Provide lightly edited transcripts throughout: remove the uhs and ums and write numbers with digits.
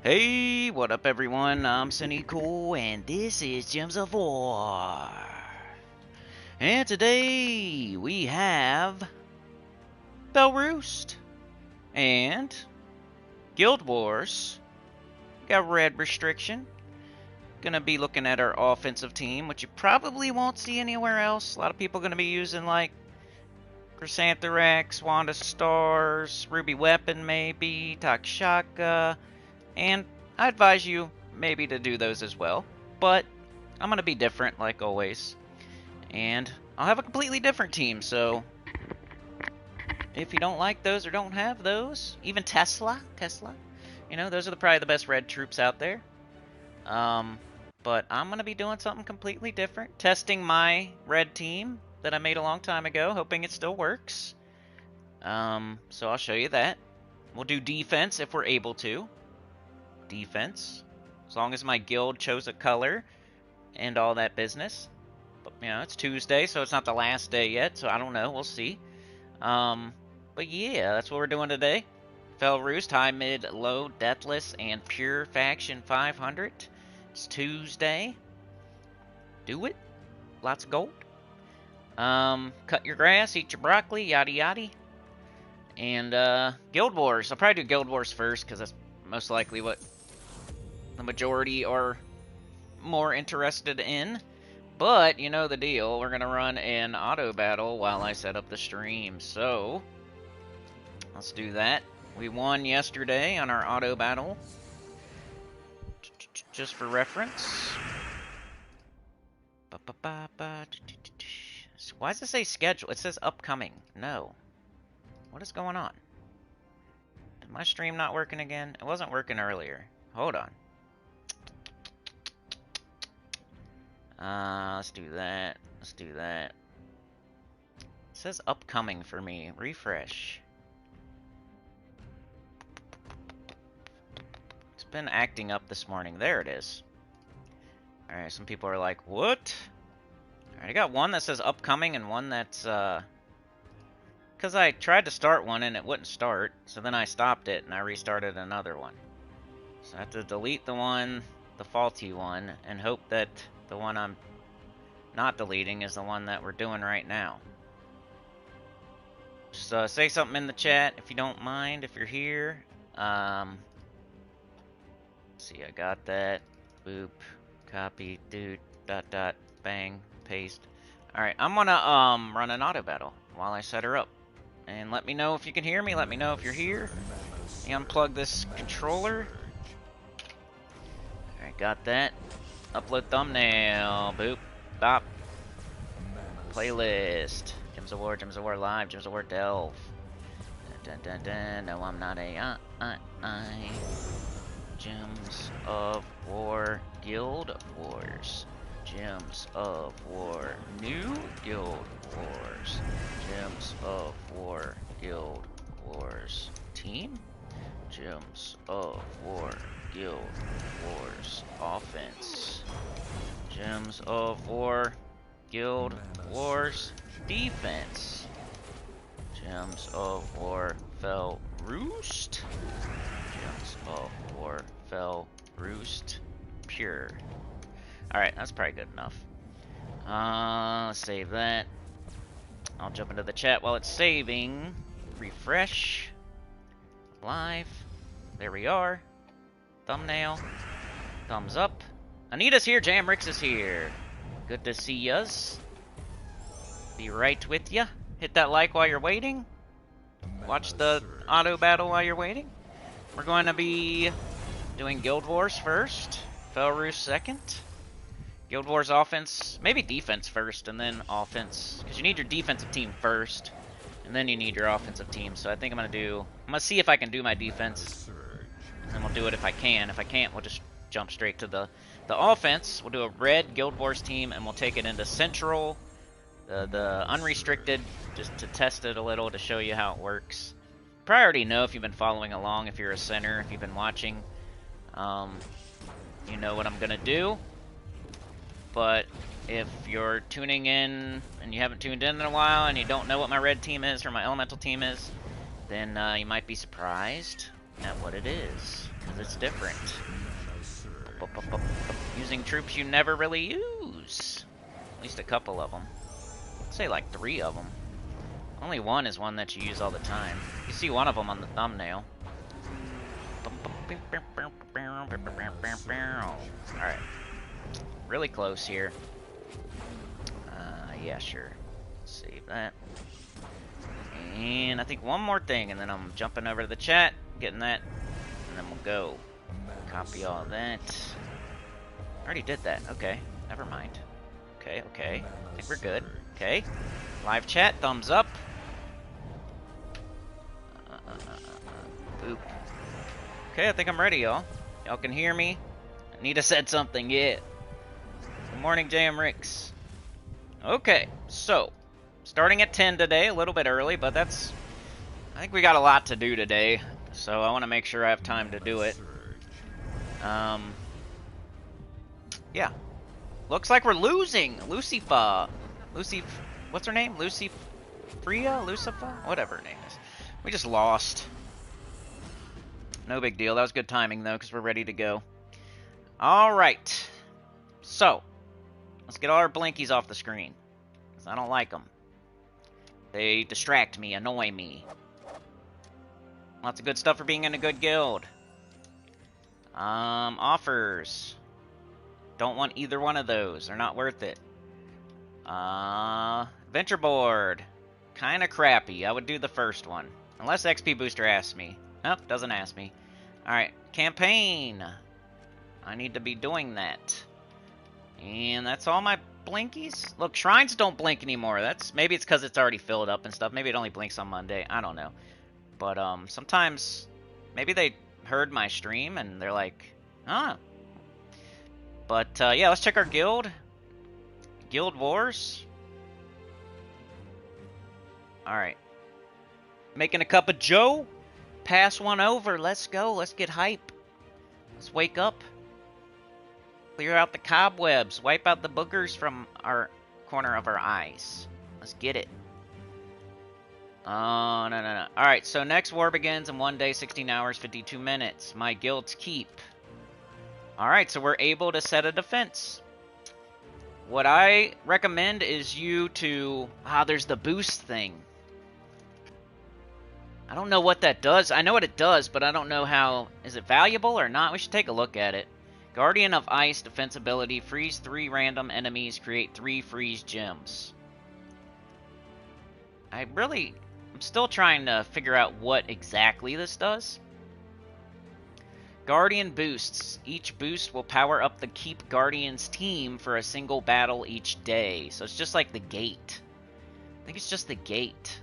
Hey, what up everyone? I'm Sony Cool, and this is Gems of War. And today we have Fel Roost and Guild Wars. Got red restriction. Gonna be looking at our offensive team, which you probably won't see anywhere else. A lot of people gonna be using like Chrysantherax, Wanda Stars, Ruby Weapon maybe, Takshaka. And I advise you maybe to do those as well. But I'm going to be different like always. And I'll have a completely different team. So if you don't like those or don't have those, even Tesla, you know, those are probably the best red troops out there. But I'm going to be doing something completely different. Testing my red team that I made a long time ago, hoping it still works. So I'll show you that. We'll do defense if we're able to. Defense, as long as my guild chose a color and all that business. But you know, it's Tuesday, so it's not the last day yet, so I don't know, we'll see. But yeah, that's what we're doing today. Fel Roost, high, mid, low, Deathless, and pure faction 500. It's Tuesday. Do it. Lots of gold. Cut your grass, eat your broccoli, yada yada. And Guild Wars. I'll probably do Guild Wars first because that's most likely what the majority are more interested in. But you know the deal, we're gonna run an auto battle while I set up the stream. So let's do that. We won yesterday on our auto battle. Just for reference. Why does it say schedule? It says upcoming. No. What is going on? Is my stream not working again? It wasn't working earlier. Hold on. Let's do that. Let's do that. It says upcoming for me. Refresh. It's been acting up this morning. There it is. Alright, some people are like, what? Alright, I got one that says upcoming and one that's, because I tried to start one and it wouldn't start, so then I stopped it and I restarted another one. So I have to delete the one, the faulty one, and hope that the one I'm not deleting is the one that we're doing right now. Just say something in the chat if you don't mind, if you're here. Let's see, I got that. Boop. Copy. Dude. Dot dot. Bang. Paste. Alright, I'm gonna run an auto battle while I set her up. And let me know if you can hear me. Let me know if you're here. Unplug this controller. Alright, got that. Upload thumbnail. Boop. Bop. Playlist. Gems of War Live. Gems of War Delve. Dun, dun, dun. No, I'm not a Gems of War Guild Wars. Gems of War New Guild Wars. Gems of War Guild Wars Team. Gems of War Guild Wars Offense. Gems of War Guild Wars Defense. Gems of War Fel Roost. Gems of War Fel Roost Pure. Alright, that's probably good enough. Let's save that. I'll jump into the chat while it's saving. Refresh. Live. There we are. Thumbnail. Thumbs up. Anita's here. Jamrix is here. Good to see yas. Be right with ya. Hit that like while you're waiting. Watch the auto battle while you're waiting. We're going to be doing Guild Wars first. Fel Roost second. Guild Wars offense, maybe defense first, and then offense. Because you need your defensive team first, and then you need your offensive team. So I think I'm gonna see if I can do my defense, and then we'll do it if I can. If I can't, we'll just jump straight to the offense. We'll do a red Guild Wars team, and we'll take it into Central, the unrestricted, just to test it a little, to show you how it works. You probably already know if you've been following along, if you're a center, if you've been watching. You know what I'm gonna do. But if you're tuning in and you haven't tuned in a while and you don't know what my red team is or my elemental team is, then you might be surprised. at what it is, because it's different. Using troops you never really use. At least a couple of them. I'd say like 3 of them. Only one is one that you use all the time. You see one of them on the thumbnail. Alright. Really close here. Yeah, sure. Save that. And I think one more thing, and then I'm jumping over to the chat, getting that, and then we'll go. Copy all that. I already did that. Okay, never mind. Okay, okay. I think we're good. Okay. Live chat, thumbs up. Boop. Okay, I think I'm ready, y'all. Y'all can hear me. Anita said something, yeah. Good morning, JM Ricks. Okay, so, starting at 10 today, a little bit early, but that's... I think we got a lot to do today, so I want to make sure I have time to do it. Yeah. Looks like we're losing! Lucifer. What's her name? Lucifer? Whatever her name is. We just lost. No big deal. That was good timing, though, because we're ready to go. Alright. So, let's get all our blinkies off the screen. Because I don't like them. They distract me, annoy me. Lots of good stuff for being in a good guild. Offers. Don't want either one of those. They're not worth it. Venture board. Kinda crappy. I would do the first one. Unless XP Booster asks me. Nope, doesn't ask me. Alright, campaign. I need to be doing that. And that's all my blinkies? Look, shrines don't blink anymore. Maybe it's because it's already filled up and stuff. Maybe it only blinks on Monday. I don't know. But sometimes maybe they heard my stream and they're like, huh. But yeah, let's check our guild. Guild Wars. Alright. Making a cup of Joe. Pass one over. Let's go. Let's get hype. Let's wake up. Clear out the cobwebs. Wipe out the boogers from our corner of our eyes. Let's get it. Oh, no. Alright, so next war begins in 1 day, 16 hours, 52 minutes. My guild's keep. Alright, so we're able to set a defense. What I recommend is you to... there's the boost thing. I don't know what that does. I know what it does, but I don't know how... Is it valuable or not? We should take a look at it. Guardian of Ice defense ability. Freeze 3 random enemies. Create 3 freeze gems. I'm still trying to figure out what exactly this does. Guardian boosts. Each boost will power up the Keep Guardians team for a single battle each day. So it's just like the gate. I think it's just the gate.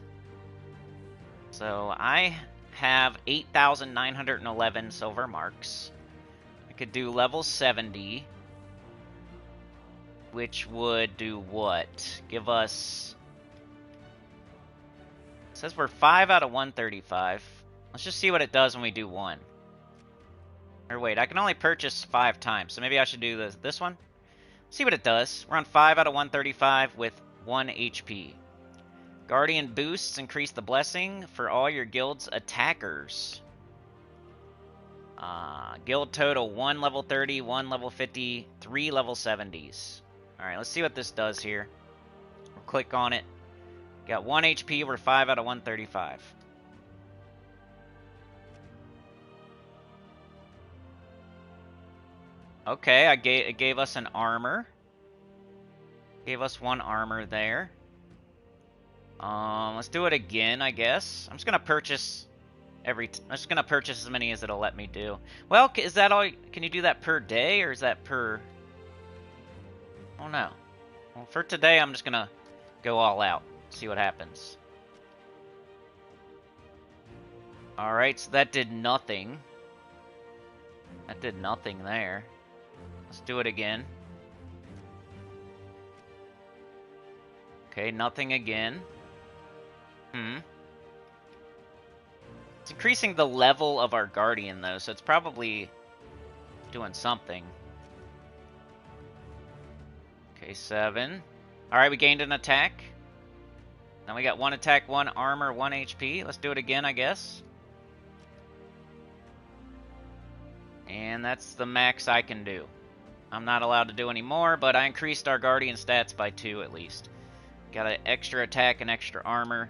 So I have 8,911 silver marks. I could do level 70. Which would do what? Give us... It says we're 5 out of 135. Let's just see what it does when we do 1. Or wait, I can only purchase 5 times, so maybe I should do this one? See what it does. We're on 5 out of 135 with 1 HP. Guardian boosts increase the blessing for all your guild's attackers. Guild total 1 level 30, 1 level 50, 3 level 70s. Alright, let's see what this does here. We'll click on it. Got 1 HP, we're 5 out of 135. Okay, it gave us an armor. Gave us 1 armor there. Let's do it again, I guess. I'm just gonna purchase I'm just gonna purchase as many as it'll let me do. Well, is that all? Can you do that per day, or is that per... Oh no. Well, for today, I'm just gonna go all out. See what happens. Alright, so that did nothing. That did nothing there. Let's do it again. Okay, nothing again. It's increasing the level of our Guardian, though, so it's probably doing something. Okay, 7. Alright, we gained an attack. Now we got 1 attack, 1 armor, 1 HP. Let's do it again, I guess. And that's the max I can do. I'm not allowed to do any more, but I increased our Guardian stats by 2 at least. Got an extra attack and extra armor.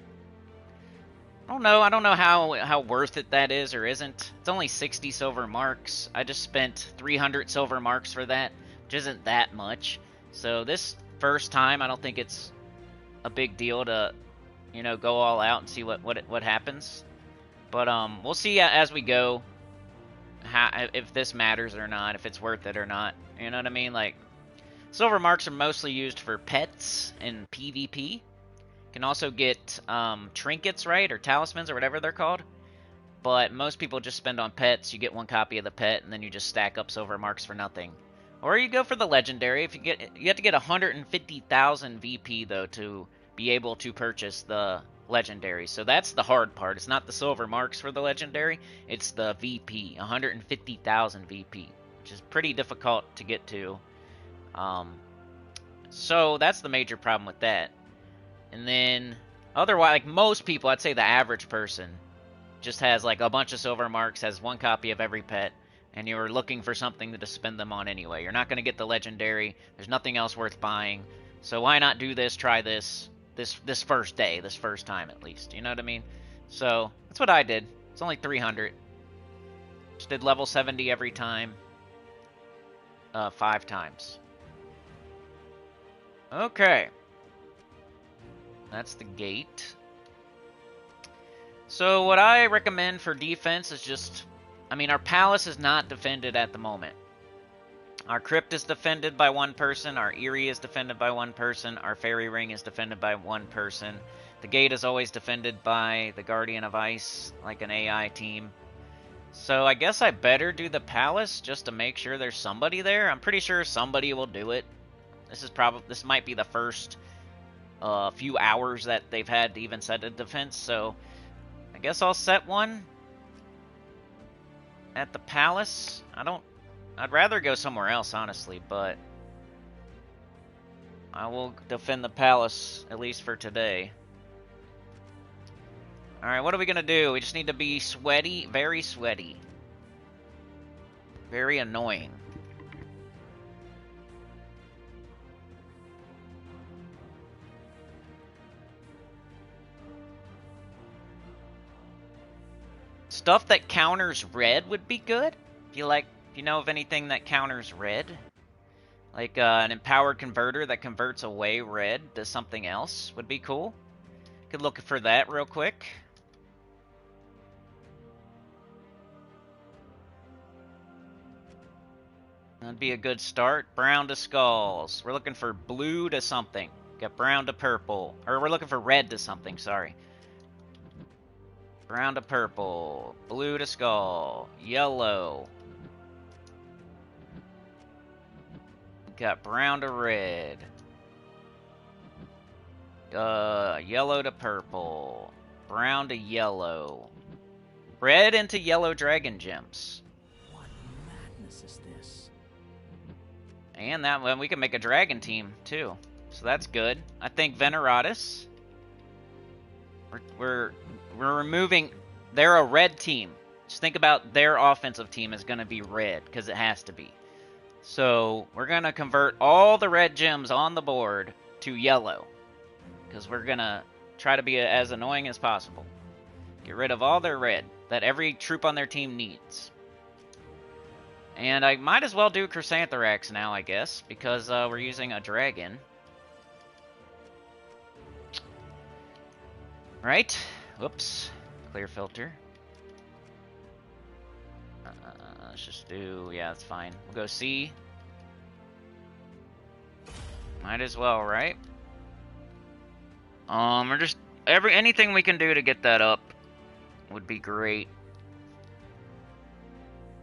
I don't know how worth it that is or isn't. It's only 60 silver marks. I just spent 300 silver marks for that, which isn't that much. So this first time, I don't think it's a big deal to, you know, go all out and see what happens. But we'll see as we go if this matters or not, if it's worth it or not. You know what I mean? Like, silver marks are mostly used for pets and PvP. You can also get trinkets, right? Or talismans or whatever they're called. But most people just spend on pets. You get 1 copy of the pet and then you just stack up silver marks for nothing. Or you go for the legendary. You have to get 150,000 VP though to be able to purchase the legendary. So that's the hard part. It's not the silver marks for the legendary. It's the VP, 150,000 VP, which is pretty difficult to get to. So that's the major problem with that. And then otherwise, like most people, I'd say the average person just has like a bunch of silver marks, has 1 copy of every pet, and you're looking for something to spend them on anyway. You're not going to get the legendary. There's nothing else worth buying. So why not do this, try this first day, this first time at least. You know what I mean? So that's what I did. It's only 300. Just did level 70 every time. 5 times. Okay. That's the gate. So what I recommend for defense is just, I mean, our palace is not defended at the moment. Our crypt is defended by 1 person, our Eyrie is defended by 1 person, our fairy ring is defended by 1 person. The gate is always defended by the Guardian of Ice, like an AI team. So I guess I better do the palace just to make sure there's somebody there. I'm pretty sure somebody will do it. This might be the first few hours that they've had to even set a defense, so I guess I'll set one at the palace. I'd rather go somewhere else, honestly, but I will defend the palace, at least for today. Alright, what are we gonna do? We just need to be sweaty, very sweaty. Very annoying. Stuff that counters red would be good. If you know of anything that counters red, like an empowered converter that converts away red to something else would be cool. Could look for that real quick. That'd be a good start. Brown to skulls. We're looking for blue to something. Got brown to purple. Or we're looking for red to something, sorry. Brown to purple. Blue to skull. Yellow. Got brown to red. Yellow to purple. Brown to yellow. Red into yellow dragon gems. What madness is this? And that one, we can make a dragon team, too. So that's good. I think Veneratus. We're removing... They're a red team. Just think about their offensive team is going to be red, because it has to be. So we're going to convert all the red gems on the board to yellow. Because we're going to try to be as annoying as possible. Get rid of all their red that every troop on their team needs. And I might as well do Chrysantherax now, I guess, because we're using a dragon. Right? Whoops. Clear filter. Let's just do... Yeah, that's fine. We'll go C. Might as well, right? We're just... Anything we can do to get that up would be great.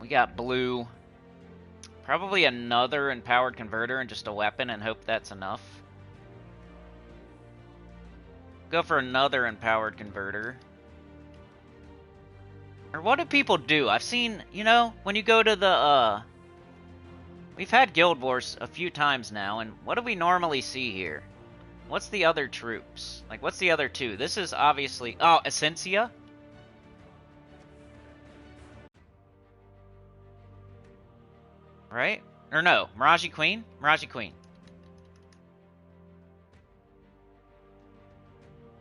We got blue. Probably another empowered converter and just a weapon and hope that's enough. Go for another empowered converter. Or what do people do? I've seen, you know, when you go to the, we've had Guild Wars a few times now, and what do we normally see here? What's the other troops? Like, what's the other two? This is obviously... Oh, Essentia? Right? Or no, Miraji Queen? Miraji Queen.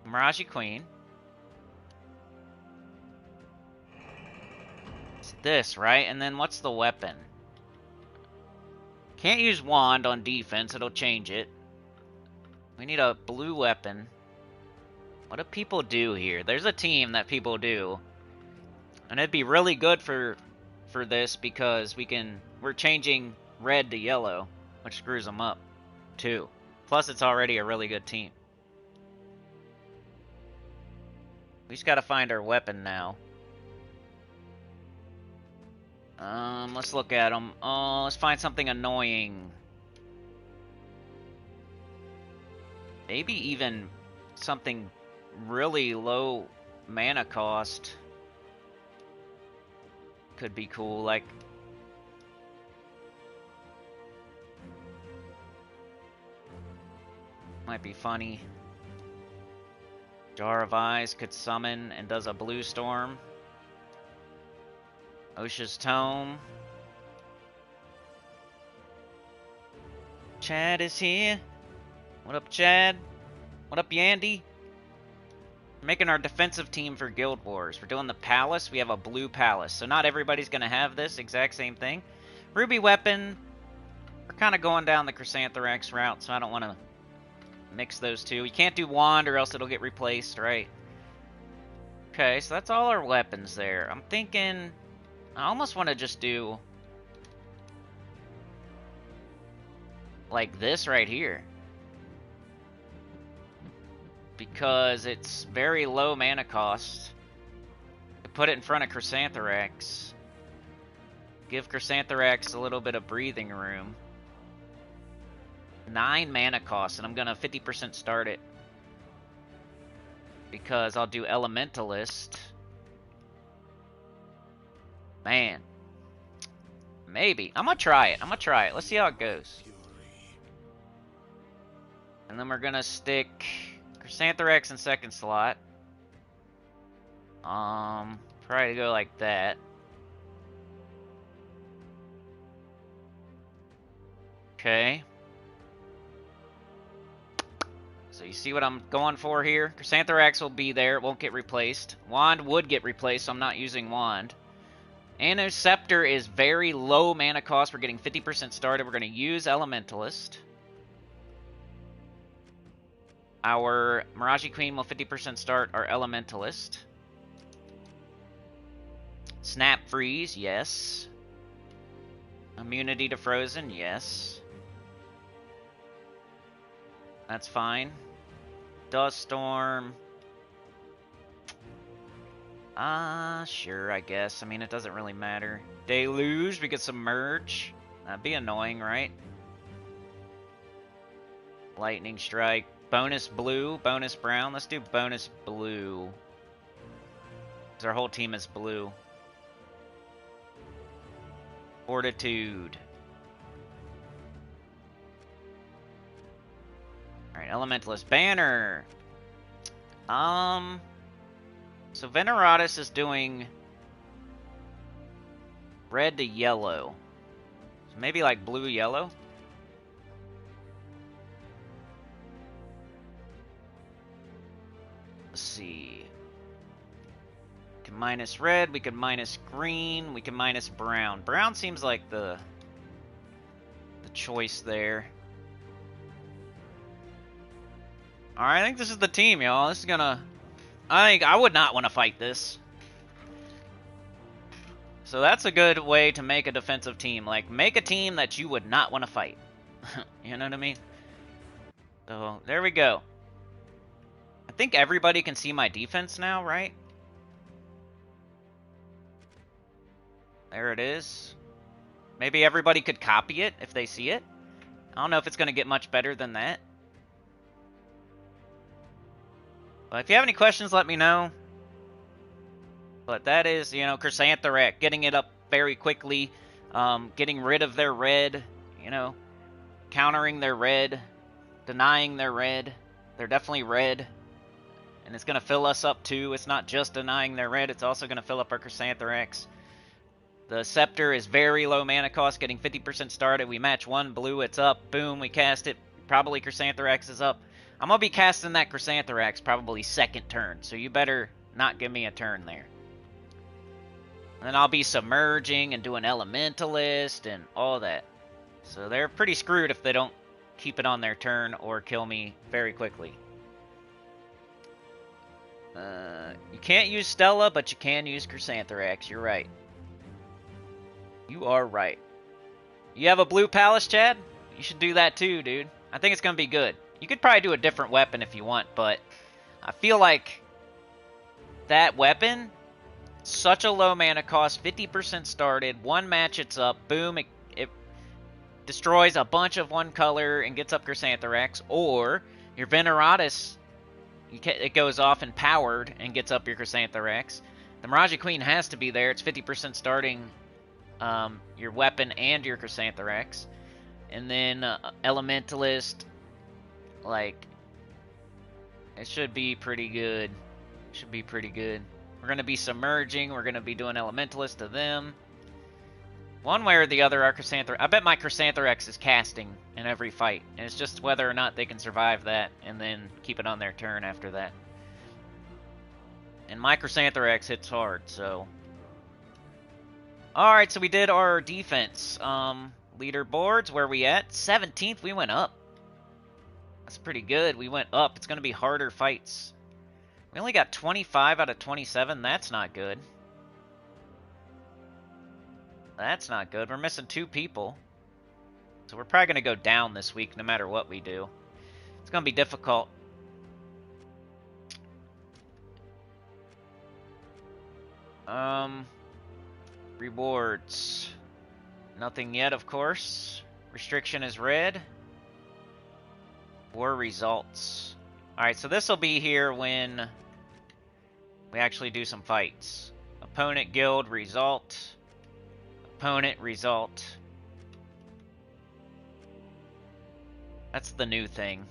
Miraji Queen. It's this, right? And then what's the weapon? Can't use wand on defense, it'll change it. We need a blue weapon. What do people do here? There's a team that people do. And it'd be really good for this because we're changing red to yellow, which screws them up too. Plus it's already a really good team. We just gotta find our weapon now. Let's look at them. Let's find something annoying. Maybe even something really low mana cost. Could be cool, like... Might be funny. Jar of Eyes could summon and does a blue storm. Osha's Tome. Chad is here. What up, Chad? What up, Yandy? We're making our defensive team for Guild Wars. We're doing the Palace. We have a blue Palace. So not everybody's going to have this exact same thing. Ruby Weapon. We're kind of going down the Chrysantherax route, so I don't want to mix those two. You can't do Wand or else it'll get replaced, right? Okay, so that's all our weapons there. I'm thinking... I almost want to just do... like this right here. Because it's very low mana cost. Put it in front of Chrysantherax. Give Chrysantherax a little bit of breathing room. 9 mana cost, and I'm gonna 50% start it. Because I'll do Elementalist. Man. Maybe. I'm gonna try it. Let's see how it goes. And then we're gonna stick Chrysantherax in second slot. Probably go like that. Okay. So you see what I'm going for here? Chrysantherax will be there. It won't get replaced. Wand would get replaced, so I'm not using Wand. Anno Scepter is very low mana cost. We're getting 50% started. We're going to use Elementalist. Our Miraji Queen will 50% start our Elementalist. Snap Freeze, yes. Immunity to Frozen, yes. That's fine. Dust Storm. Sure, I guess. I mean, it doesn't really matter. Deluge, we could Submerge. That'd be annoying, right? Lightning Strike. Bonus blue, bonus brown. Let's do bonus blue. Because our whole team is blue. Fortitude. Alright, Elementalist Banner. So Veneratus is doing red to yellow. So maybe like blue-yellow? Let's see. We can minus red, we can minus green, we can minus brown. Brown seems like the choice there. Alright, I think this is the team, y'all. This is gonna... I would not want to fight this. So that's a good way to make a defensive team. Like, make a team that you would not want to fight. You know what I mean? So, there we go. I think everybody can see my defense now, right? There it is. Maybe everybody could copy it if they see it. I don't know if it's going to get much better than that. But if you have any questions, let me know. But that is, you know, Chrysantherax, getting it up very quickly, getting rid of their red, you know, countering their red, denying their red. They're definitely red. And it's going to fill us up too. It's not just denying their red, it's also going to fill up our Chrysantherax. The Scepter is very low mana cost, getting 50% started. We match one blue, it's up. Boom, we cast it. Probably Chrysantherax is up. I'm going to be casting that Chrysantherax probably second turn, so you better not give me a turn there. And then I'll be submerging and doing Elementalist and all that. So they're pretty screwed if they don't keep it on their turn or kill me very quickly. You can't use Stella, but you can use Chrysantherax. You're right. You are right. You have a blue Palace, Chad? You should do that too, dude. I think it's going to be good. You could probably do a different weapon if you want, but I feel like that weapon, such a low mana cost, 50% started, one match it's up, boom, it destroys a bunch of one color and gets up Chrysantherax, or your Veneratus, it goes off and powered and gets up your Chrysantherax. The Mirage Queen has to be there. It's 50% starting your weapon and your Chrysantherax. And then Elementalist, like, it should be pretty good. Should be pretty good. We're going to be submerging. We're going to be doing Elementalist to them. One way or the other, our Chrysantherax... I bet my Chrysantherax is casting in every fight. And it's just whether or not they can survive that and then keep it on their turn after that. And my Chrysantherax hits hard, so... Alright, so we did our defense. Leaderboards, where we at? 17th, we went up. That's pretty good. We went up. It's going to be harder fights. We only got 25 out of 27. That's not good. That's not good. We're missing 2 people. So we're probably going to go down this week no matter what we do. It's going to be difficult. Rewards. Nothing yet, of course. Restriction is red. War results. Alright, so this will be here when we actually do some fights. Opponent guild result. Opponent result. That's the new thing.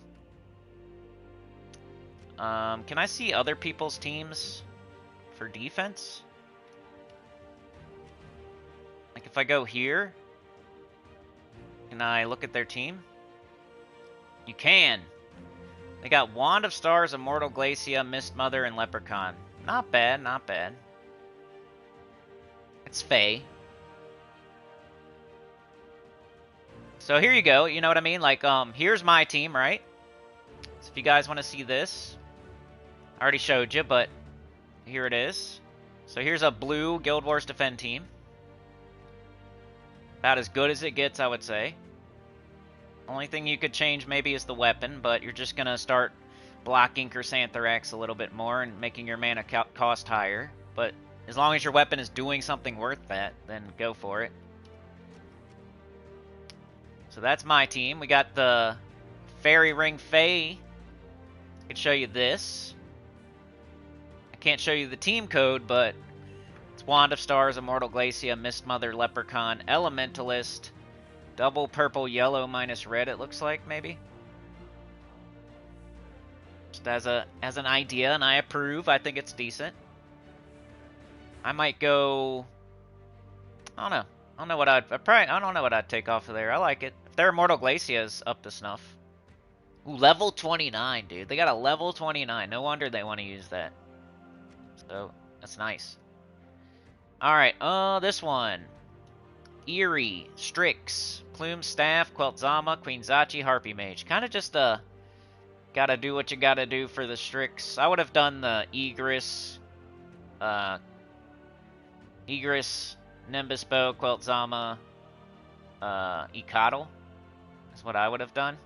Can I see other people's teams for defense? Like if I go here, can I look at their team? You can. They got Wand of Stars, Immortal Glacia, Mist Mother, and Leprechaun. Not bad, not bad. It's Fae. So here you go, you know what I mean? Like, here's my team, right? So if you guys want to see this, I already showed you, but here it is. So here's a blue Guild Wars Defend team. About as good as it gets, I would say. Only thing you could change maybe is the weapon, but you're just going to start blocking Chrysantherax a little bit more and making your mana cost higher. But as long as your weapon is doing something worth that, then go for it. So that's my team. We got the Fairy Ring Fae. I could show you this. I can't show you the team code, but it's Wand of Stars, Immortal Glacia, Mist Mother, Leprechaun, Elementalist, double purple, yellow, minus red, it looks like, maybe. Just as an idea, and I approve. I think it's decent. I might go... I don't know. I don't know what I'd take off of there. I like it. If their Immortal Glacia is up to snuff. Ooh, level 29, dude. They got a level 29. No wonder they want to use that. So, that's nice. Alright, this one. Eerie, Strix, Plume Staff, Queltzama, Queen Zachi, Harpy Mage. Kind of just gotta do what you gotta do for the Strix. I would have done the Egress, Nimbus Bow, Queltzama, Ecotl. That's what I would have done.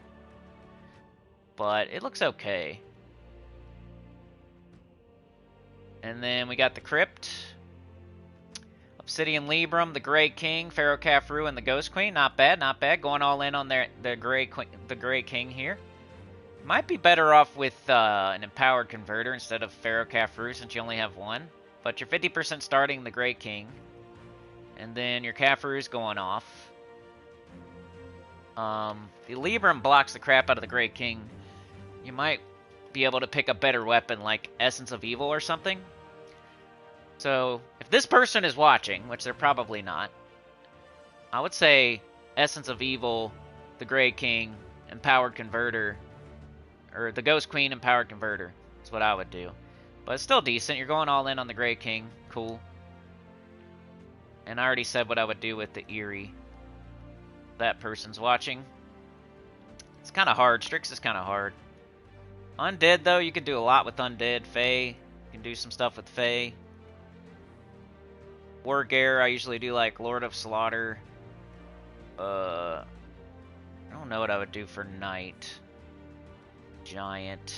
But it looks okay. And then we got the Crypt. Obsidian Libram, the Grey King, Pharaoh Khafru, and the Ghost Queen. Not bad, not bad. Going all in on the Grey King here. Might be better off with an Empowered Converter instead of Pharaoh Khafru since you only have one. But you're 50% starting the Grey King. And then your Khafru's going off. The Libram blocks the crap out of the Grey King. You might be able to pick a better weapon like Essence of Evil or something. So, if this person is watching, which they're probably not, I would say Essence of Evil, the Grey King, Empowered Converter, or the Ghost Queen, Empowered Converter. That's what I would do. But it's still decent. You're going all in on the Grey King. Cool. And I already said what I would do with the Eerie. That person's watching. It's kind of hard. Strix is kind of hard. Undead, though, you can do a lot with Undead. Fae, you can do some stuff with Fae. Wargare, I usually do like Lord of Slaughter. I don't know what I would do for Knight. Giant.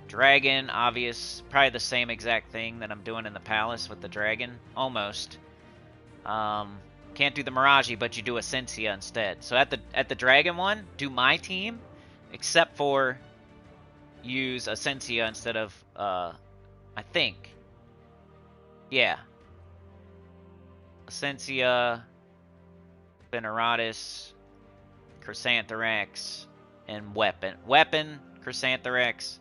Dragon, obvious. Probably the same exact thing that I'm doing in the Palace with the Dragon. Almost. Can't do the Mirage, but you do Essentia instead. So at the Dragon one, do my team, except for use Essentia instead of, I think. Yeah. Essentia, Veneratus, Chrysantherax, and Weapon. Weapon, Chrysantherax,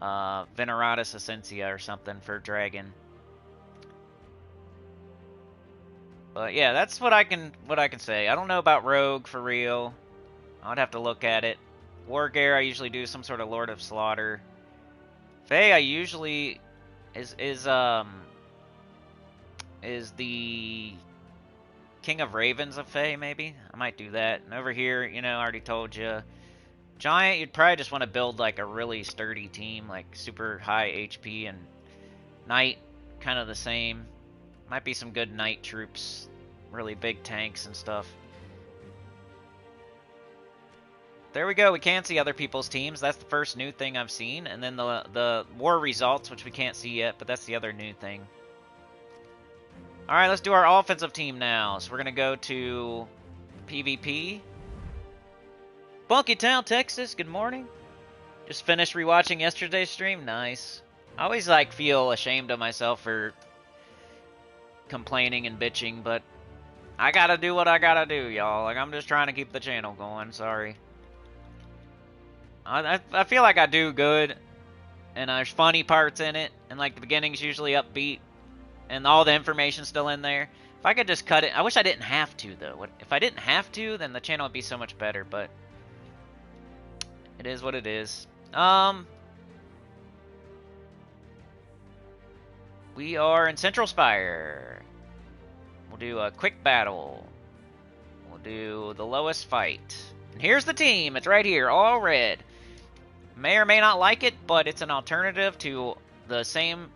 Veneratus, Essentia, or something for Dragon. But yeah, that's what I can say. I don't know about Rogue for real. I'd have to look at it. Wargare, I usually do some sort of Lord of Slaughter. Fae, I usually is the King of Ravens of Fae, maybe? I might do that. And over here, you know, I already told you. Giant, you'd probably just want to build like a really sturdy team, like super high HP, and Knight, kind of the same. Might be some good Knight troops, really big tanks and stuff. There we go, we can see other people's teams. That's the first new thing I've seen. And then the war results, which we can't see yet, but that's the other new thing. Alright, let's do our offensive team now. So we're going to go to PvP. Bunky Town, Texas, good morning. Just finished rewatching yesterday's stream. Nice. I always like feel ashamed of myself for complaining and bitching, but I gotta do what I gotta do, y'all. Like, I'm just trying to keep the channel going. Sorry. I feel like I do good, and there's funny parts in it, and like the beginning's usually upbeat, and all the information's still in there. If I could just cut it, I wish I didn't have to, though. If I didn't have to, then the channel would be so much better, but it is what it is. We are in Central Spire. We'll do a quick battle. We'll do the lowest fight. And here's the team. It's right here, all red. May or may not like it, but it's an alternative to the same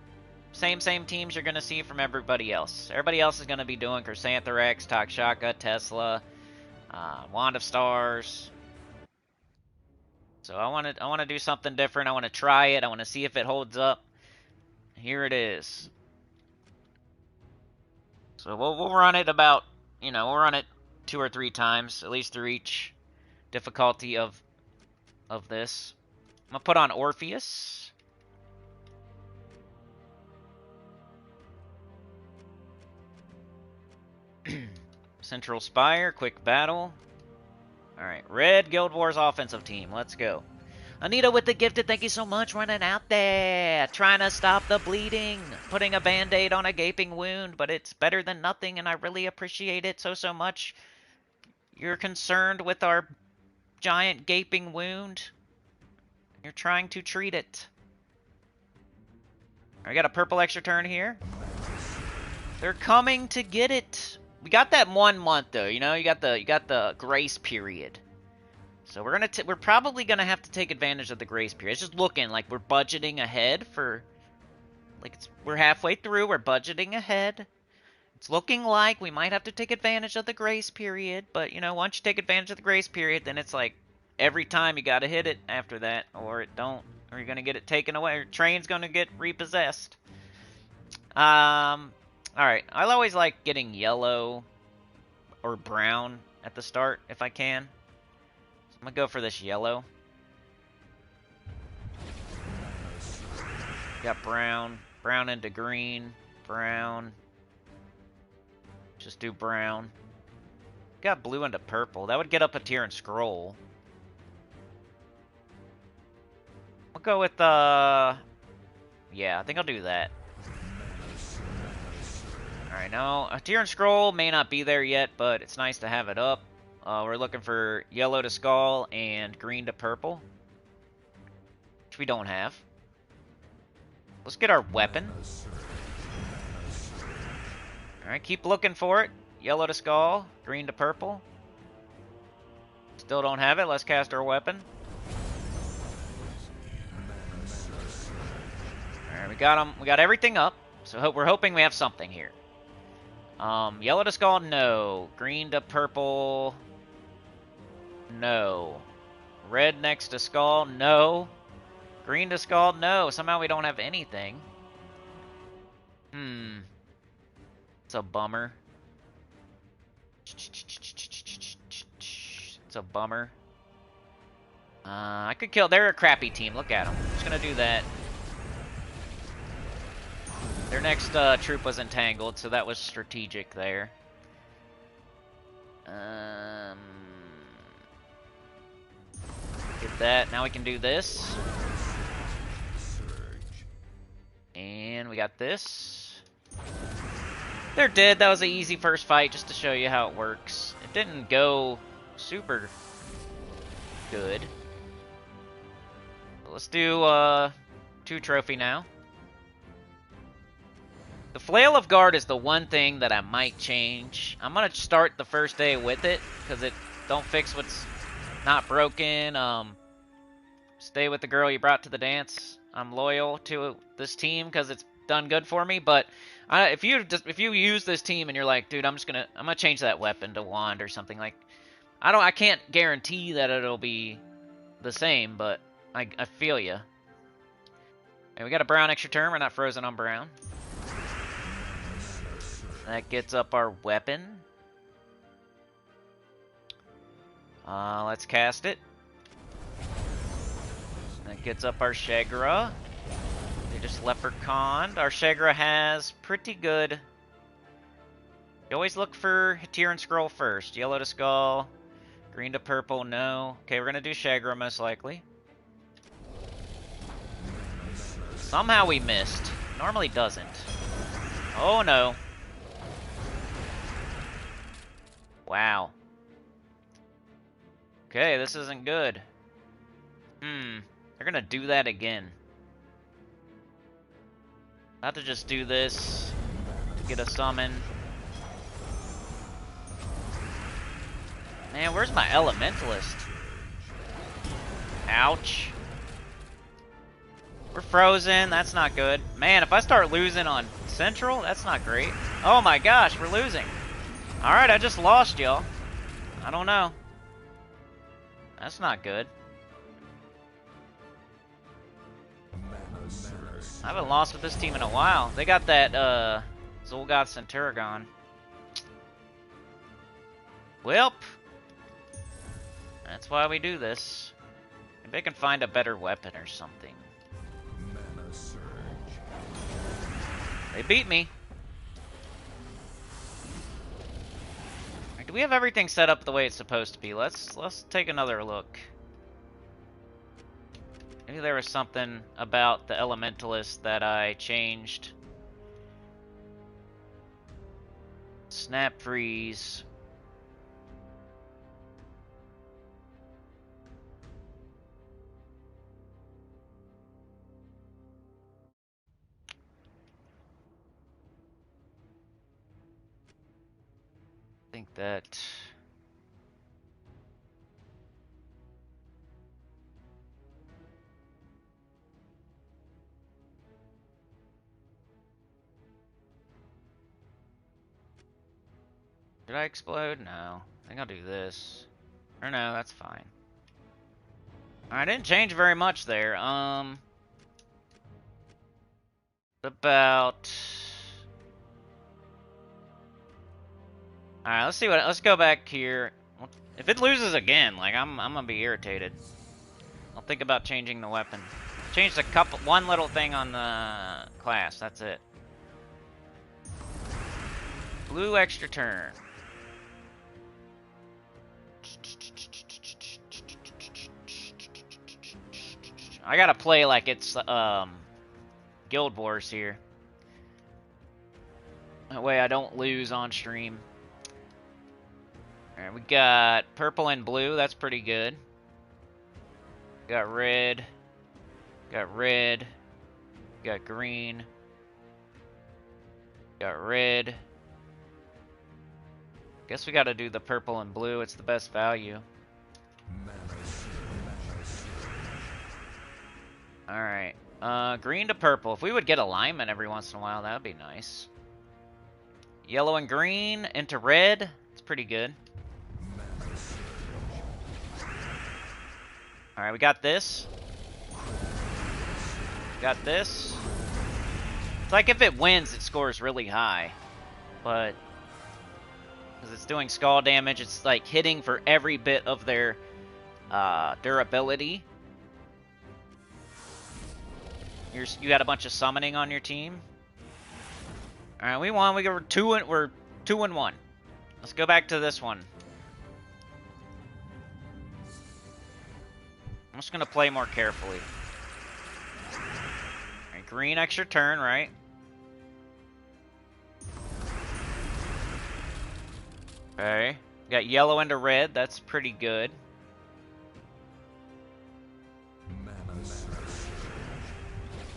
teams you're going to see from everybody else. Everybody else is going to be doing Chrysantherax, Takshaka, Tesla, Wand of Stars. So I want to do something different. I want to try it. I want to see if it holds up. Here it is. So we'll run it about, you know, we'll run it 2 or 3 times, at least through each difficulty of this. I'm gonna put on Orpheus. Central Spire, quick battle. Alright, Red Guild Wars offensive team. Let's go. Anita with the gifted, thank you so much. Running out there, trying to stop the bleeding, putting a band-aid on a gaping wound, but it's better than nothing, and I really appreciate it so much. You're concerned with our giant gaping wound. You're trying to treat it. I got a purple extra turn here. They're coming to get it. We got that 1 month though, you know. You got the grace period. So we're probably gonna have to take advantage of the grace period. It's just looking like we're budgeting ahead for, like, we're halfway through. We're budgeting ahead. It's looking like we might have to take advantage of the grace period. But you know, once you take advantage of the grace period, then it's like every time you gotta hit it after that, or it don't, or you're gonna get it taken away. Your train's gonna get repossessed. All right. I always like getting yellow or brown at the start if I can. I'm gonna go for this yellow. Got brown, brown into green, brown. Just do brown. Got blue into purple. That would get up a tier and scroll. We'll go with yeah, I think I'll do that. Alright, now a tier and scroll may not be there yet, but it's nice to have it up. We're looking for yellow to skull and green to purple, which we don't have. Let's get our weapon. Alright, keep looking for it. Yellow to skull, green to purple. Still don't have it. Let's cast our weapon. Alright, we got them. We got everything up. So we're hoping we have something here. Yellow to skull, no. Green to purple, no. Red next to skull, no. Green to skull, no. Somehow we don't have anything. It's a bummer. It's a bummer. I could kill. They're a crappy team. Look at them. I'm just gonna do that. Their next troop was entangled, so that was strategic there. Get that. Now we can do this. And we got this. They're dead. That was an easy first fight, just to show you how it works. It didn't go super good. Let's do 2 trophy now. The Flail of Guard is the one thing that I might change. I'm gonna start the first day with it, because it don't fix what's not broken. Stay with the girl you brought to the dance. I'm loyal to this team because it's done good for me. But if you use this team and you're like, dude, I'm gonna change that weapon to wand or something, like, I can't guarantee that it'll be the same, but I feel ya. And we got a brown extra turn. We're not frozen on brown. That gets up our weapon. Let's cast it. That gets up our Shagra. They just leprechauned. Our Shagra has pretty good. You always look for tier and scroll first. Yellow to skull, green to purple, no. Okay, we're gonna do Shagra most likely. Somehow we missed. Normally doesn't. Oh no. Wow. Okay, this isn't good. They're gonna do that again. Not to just do this to get a summon. Man, where's my Elementalist? Ouch. We're frozen. That's not good. Man, if I start losing on Central, that's not great. Oh my gosh, we're losing. Alright, I just lost, y'all. I don't know. That's not good. I haven't lost with this team in a while. They got that, Zolgoth Centuragon. Welp. That's why we do this. Maybe I can find a better weapon or something. They beat me. Do we have everything set up the way it's supposed to be? Let's take another look. Maybe there was something about the Elementalist that I changed. Snap freeze. I think that... Did I explode? No. I think I'll do this. Or no, that's fine. I didn't change very much there. About... Alright, let's see what... Let's go back here. If it loses again, like, I'm gonna be irritated. I'll think about changing the weapon. Changed one little thing on the class, that's it. Blue extra turn. I gotta play like it's Guild Wars here. That way I don't lose on stream. Alright, we got purple and blue. That's pretty good. Got red. Got red. Got green. Got red. Guess we gotta do the purple and blue. It's the best value. Alright. Green to purple. If we would get alignment every once in a while, that would be nice. Yellow and green into red. It's pretty good. Alright, we got this. Got this. It's like if it wins, it scores really high. But because it's doing skull damage, it's like hitting for every bit of their durability. You got a bunch of summoning on your team. All right, we won. We're 2-1. Let's go back to this one. I'm just gonna play more carefully. All right, green extra turn, right? Okay, got yellow into red. That's pretty good.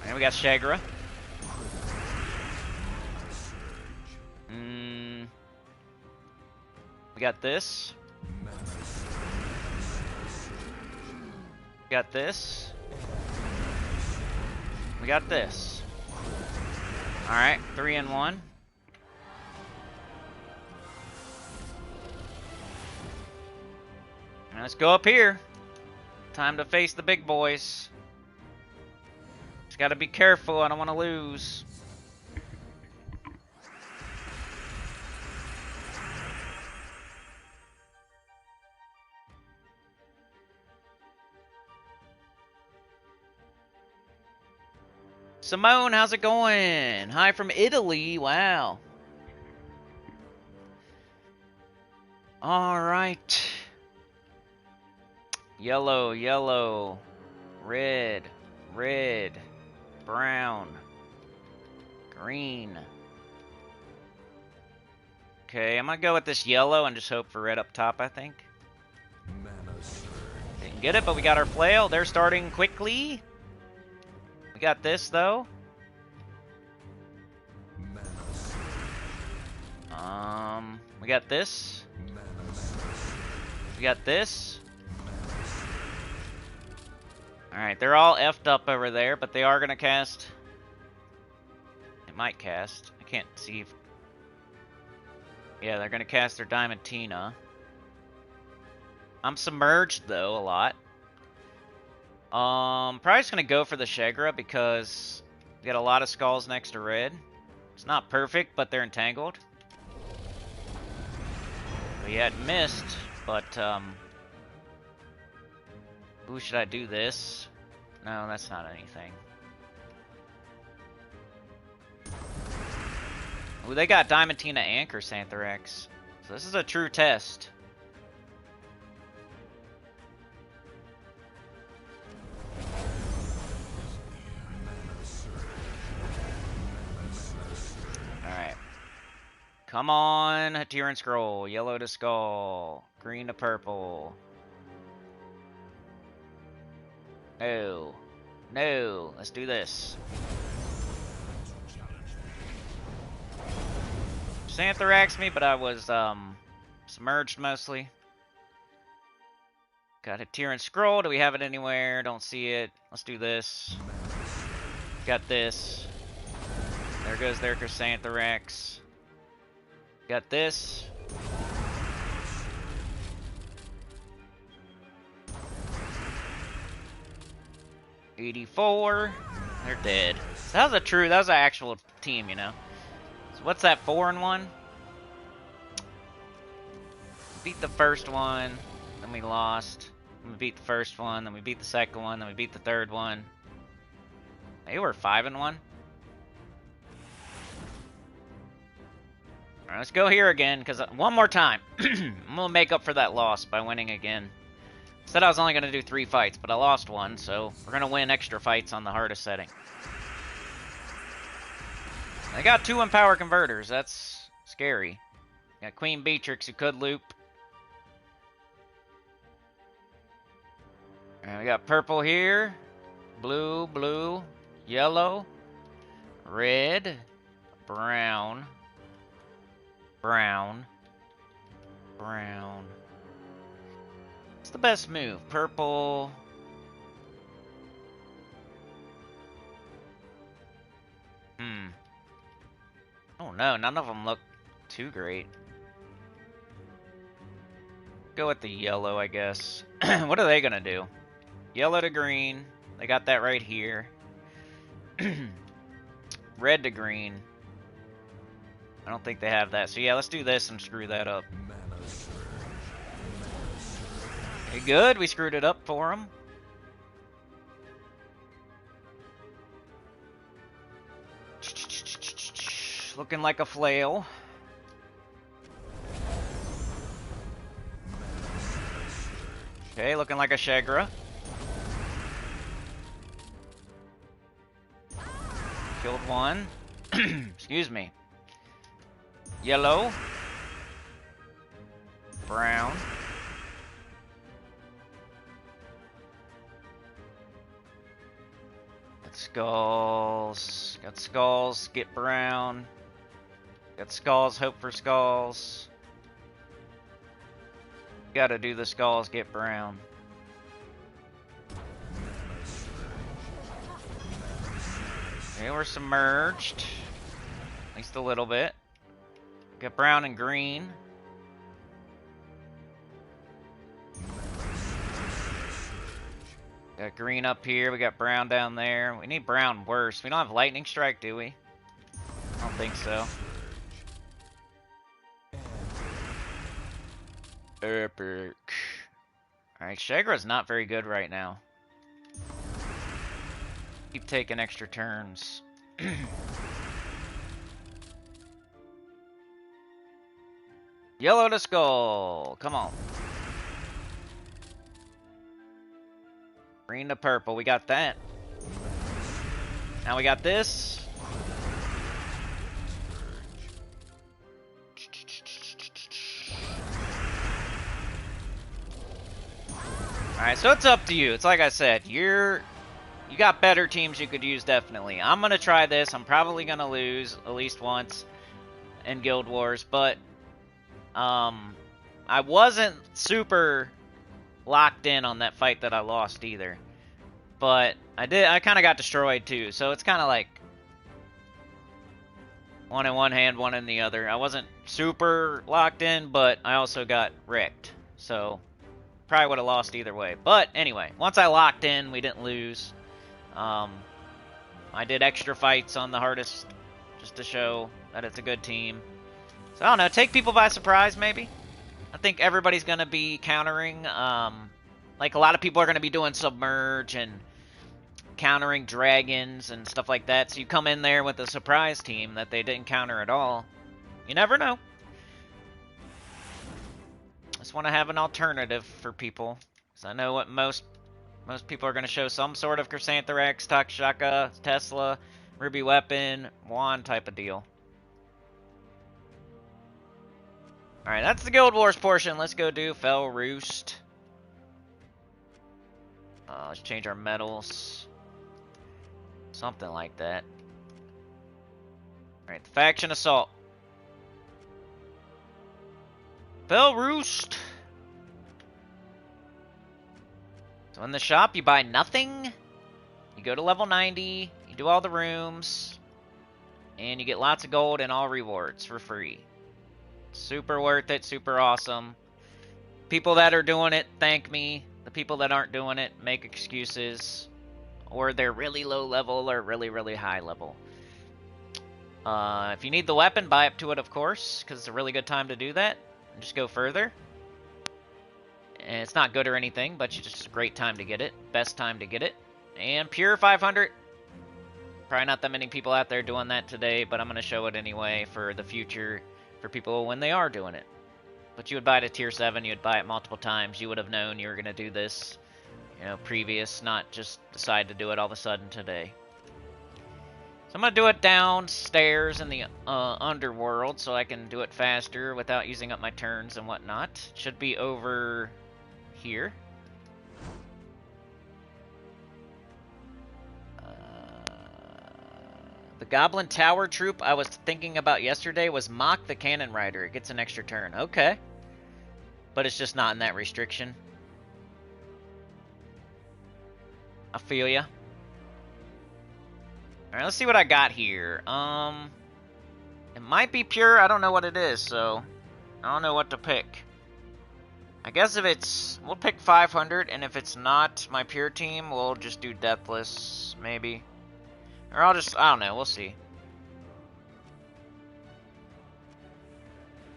And we got Shagra. We got this. We got this. We got this. Alright, 3 and 1. And let's go up here. Time to face the big boys. Just gotta be careful, I don't want to lose. Simone, how's it going? Hi from Italy, wow. Alright. Yellow, yellow, red, red, brown, green. Okay, I'm gonna go with this yellow and just hope for red up top, I think. Didn't get it, but we got our flail. They're starting quickly. We got this, though. We got this. We got this. Alright, they're all effed up over there, but they are going to cast. It might cast. I can't see if... Yeah, they're going to cast their Diamantina. I'm submerged, though, a lot. Probably just going to go for the Shagra because we got a lot of skulls next to red. It's not perfect, but they're entangled. We had missed, but, ooh, should I do this? No, that's not anything. Ooh, they got Diamantina and Chrysantherax. So this is a true test. Alright. Come on, Tyran Scroll. Yellow to skull. Green to purple. No. No. Let's do this. Xanthrax me, but I was submerged mostly. Got a Tyran Scroll. Do we have it anywhere? Don't see it. Let's do this. Got this. There goes their Chrysantherax. Got this. $84. They're dead. So that was an actual team, you know. So what's that, 4 and 1? Beat the first one, then we lost. Then we beat the first one, then we beat the second one, then we beat the third one. They were 5 and 1. Alright, let's go here again, because one more time. I'm going to make up for that loss by winning again. Said I was only going to do 3 fights, but I lost one, so we're going to win extra fights on the hardest setting. They got 2 Empower Converters. That's scary. Got Queen Beatrix who could loop. And we got purple here. Blue, blue, yellow, red, brown, brown, brown. What's the best move? Purple. Oh no, none of them look too great. Go with the yellow, I guess. What are they gonna do? Yellow to green. They got that right here. Red to green. I don't think they have that. So yeah, let's do this and screw that up. Okay, good. We screwed it up for them. Looking like a flail. Okay, looking like a Shagra. Killed one. Excuse me. Yellow. Brown. Got skulls. Got skulls. Get brown. Got skulls. Hope for skulls. Gotta do the skulls. Get brown. Okay, we're submerged. At least a little bit. Got brown and green. Got green up here. We got brown down there. We need brown worse. We don't have lightning strike, do we? I don't think so. Epic. Alright, Shagra's not very good right now. Keep taking extra turns. Yellow to skull. Come on. Green to purple. We got that. Now we got this. Alright, so it's up to you. It's like I said, you got better teams you could use, definitely. I'm gonna try this. I'm probably gonna lose at least once in Guild Wars, but I wasn't super locked in on that fight that I lost either. But I kind of got destroyed too, so it's kind of like one in one hand, one in the other. I wasn't super locked in, but I also got wrecked. So probably would have lost either way. But anyway, once I locked in, we didn't lose. I did extra fights on the hardest just to show that it's a good team. So I don't know, take people by surprise maybe. I think everybody's going to be countering. Like a lot of people are going to be doing submerge and countering dragons and stuff like that. So you come in there with a surprise team that they didn't counter at all. You never know. Just want to have an alternative for people. Because I know what most people are going to show some sort of Chrysantherax, Takshaka, Tesla, Ruby Weapon, Wand type of deal. Alright, that's the Guild Wars portion. Let's go do Fel Roost. Let's change our medals. Something like that. Alright, the Faction Assault. Fel Roost. So in the shop, you buy nothing. You go to level 90. You do all the rooms. And you get lots of gold and all rewards for free. Super worth it. Super awesome. People that are doing it, thank me. The people that aren't doing it, make excuses. Or they're really low level or really, really high level. If you need the weapon, buy up to it, of course. Because it's a really good time to do that. And just go further. And it's not good or anything, but it's just a great time to get it. Best time to get it. And pure 500. Probably not that many people out there doing that today, but I'm going to show it anyway for the future, for people when they are doing it. But you would buy it at tier 7, you would buy it multiple times. You would have known you were going to do this, you know, previous, not just decide to do it all of a sudden today. So I'm gonna do it downstairs in the underworld so I can do it faster without using up my turns and whatnot. Should be over here. The Goblin Tower troop I was thinking about yesterday was Mock the Cannon Rider. It gets an extra turn. Okay. But it's just not in that restriction. I feel ya. Alright, let's see what I got here. It might be pure. I don't know what it is, so I don't know what to pick. I guess if it's... We'll pick 500, and if it's not my pure team, we'll just do Deathless, maybe. Or I'll just... I don't know. We'll see.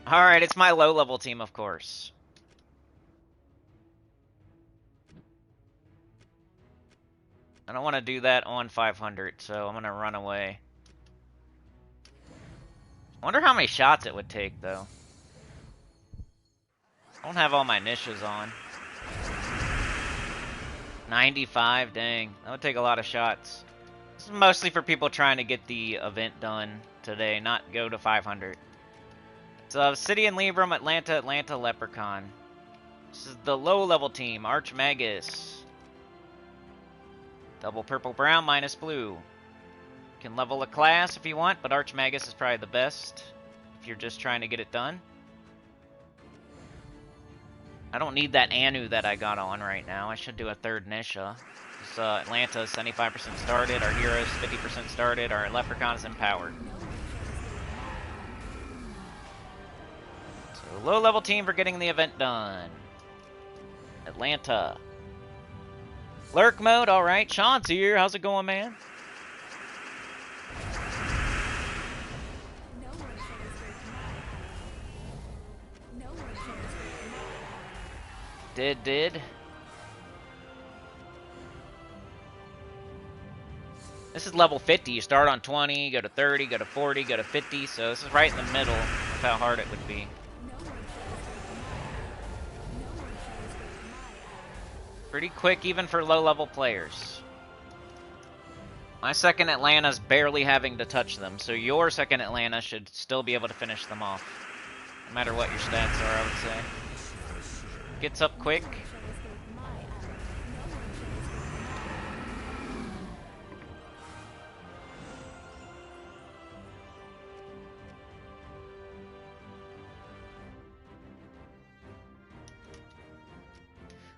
Alright, it's my low-level team, of course. I don't want to do that on 500, so I'm going to run away. I wonder how many shots it would take, though. I don't have all my niches on. 95, dang. That would take a lot of shots. This is mostly for people trying to get the event done today, not go to 500. So, Obsidian, Libram, Atlanta, Leprechaun. This is the low-level team, Archmagus. Double purple-brown minus blue. Can level a class if you want, but Archmagus is probably the best if you're just trying to get it done. I don't need that Anu that I got on right now. I should do a third Nisha. This, Atlanta is 75% started, our heroes 50% started, our Leprechaun is empowered. So, low-level team for getting the event done. Atlanta. Lurk mode, alright. Sean's here. How's it going, man? Did. This is level 50. You start on 20, go to 30, go to 40, go to 50. So this is right in the middle of how hard it would be. Pretty quick even for low-level players. My second Atlanta's barely having to touch them, so your second Atlanta should still be able to finish them off. No matter what your stats are, I would say. Gets up quick.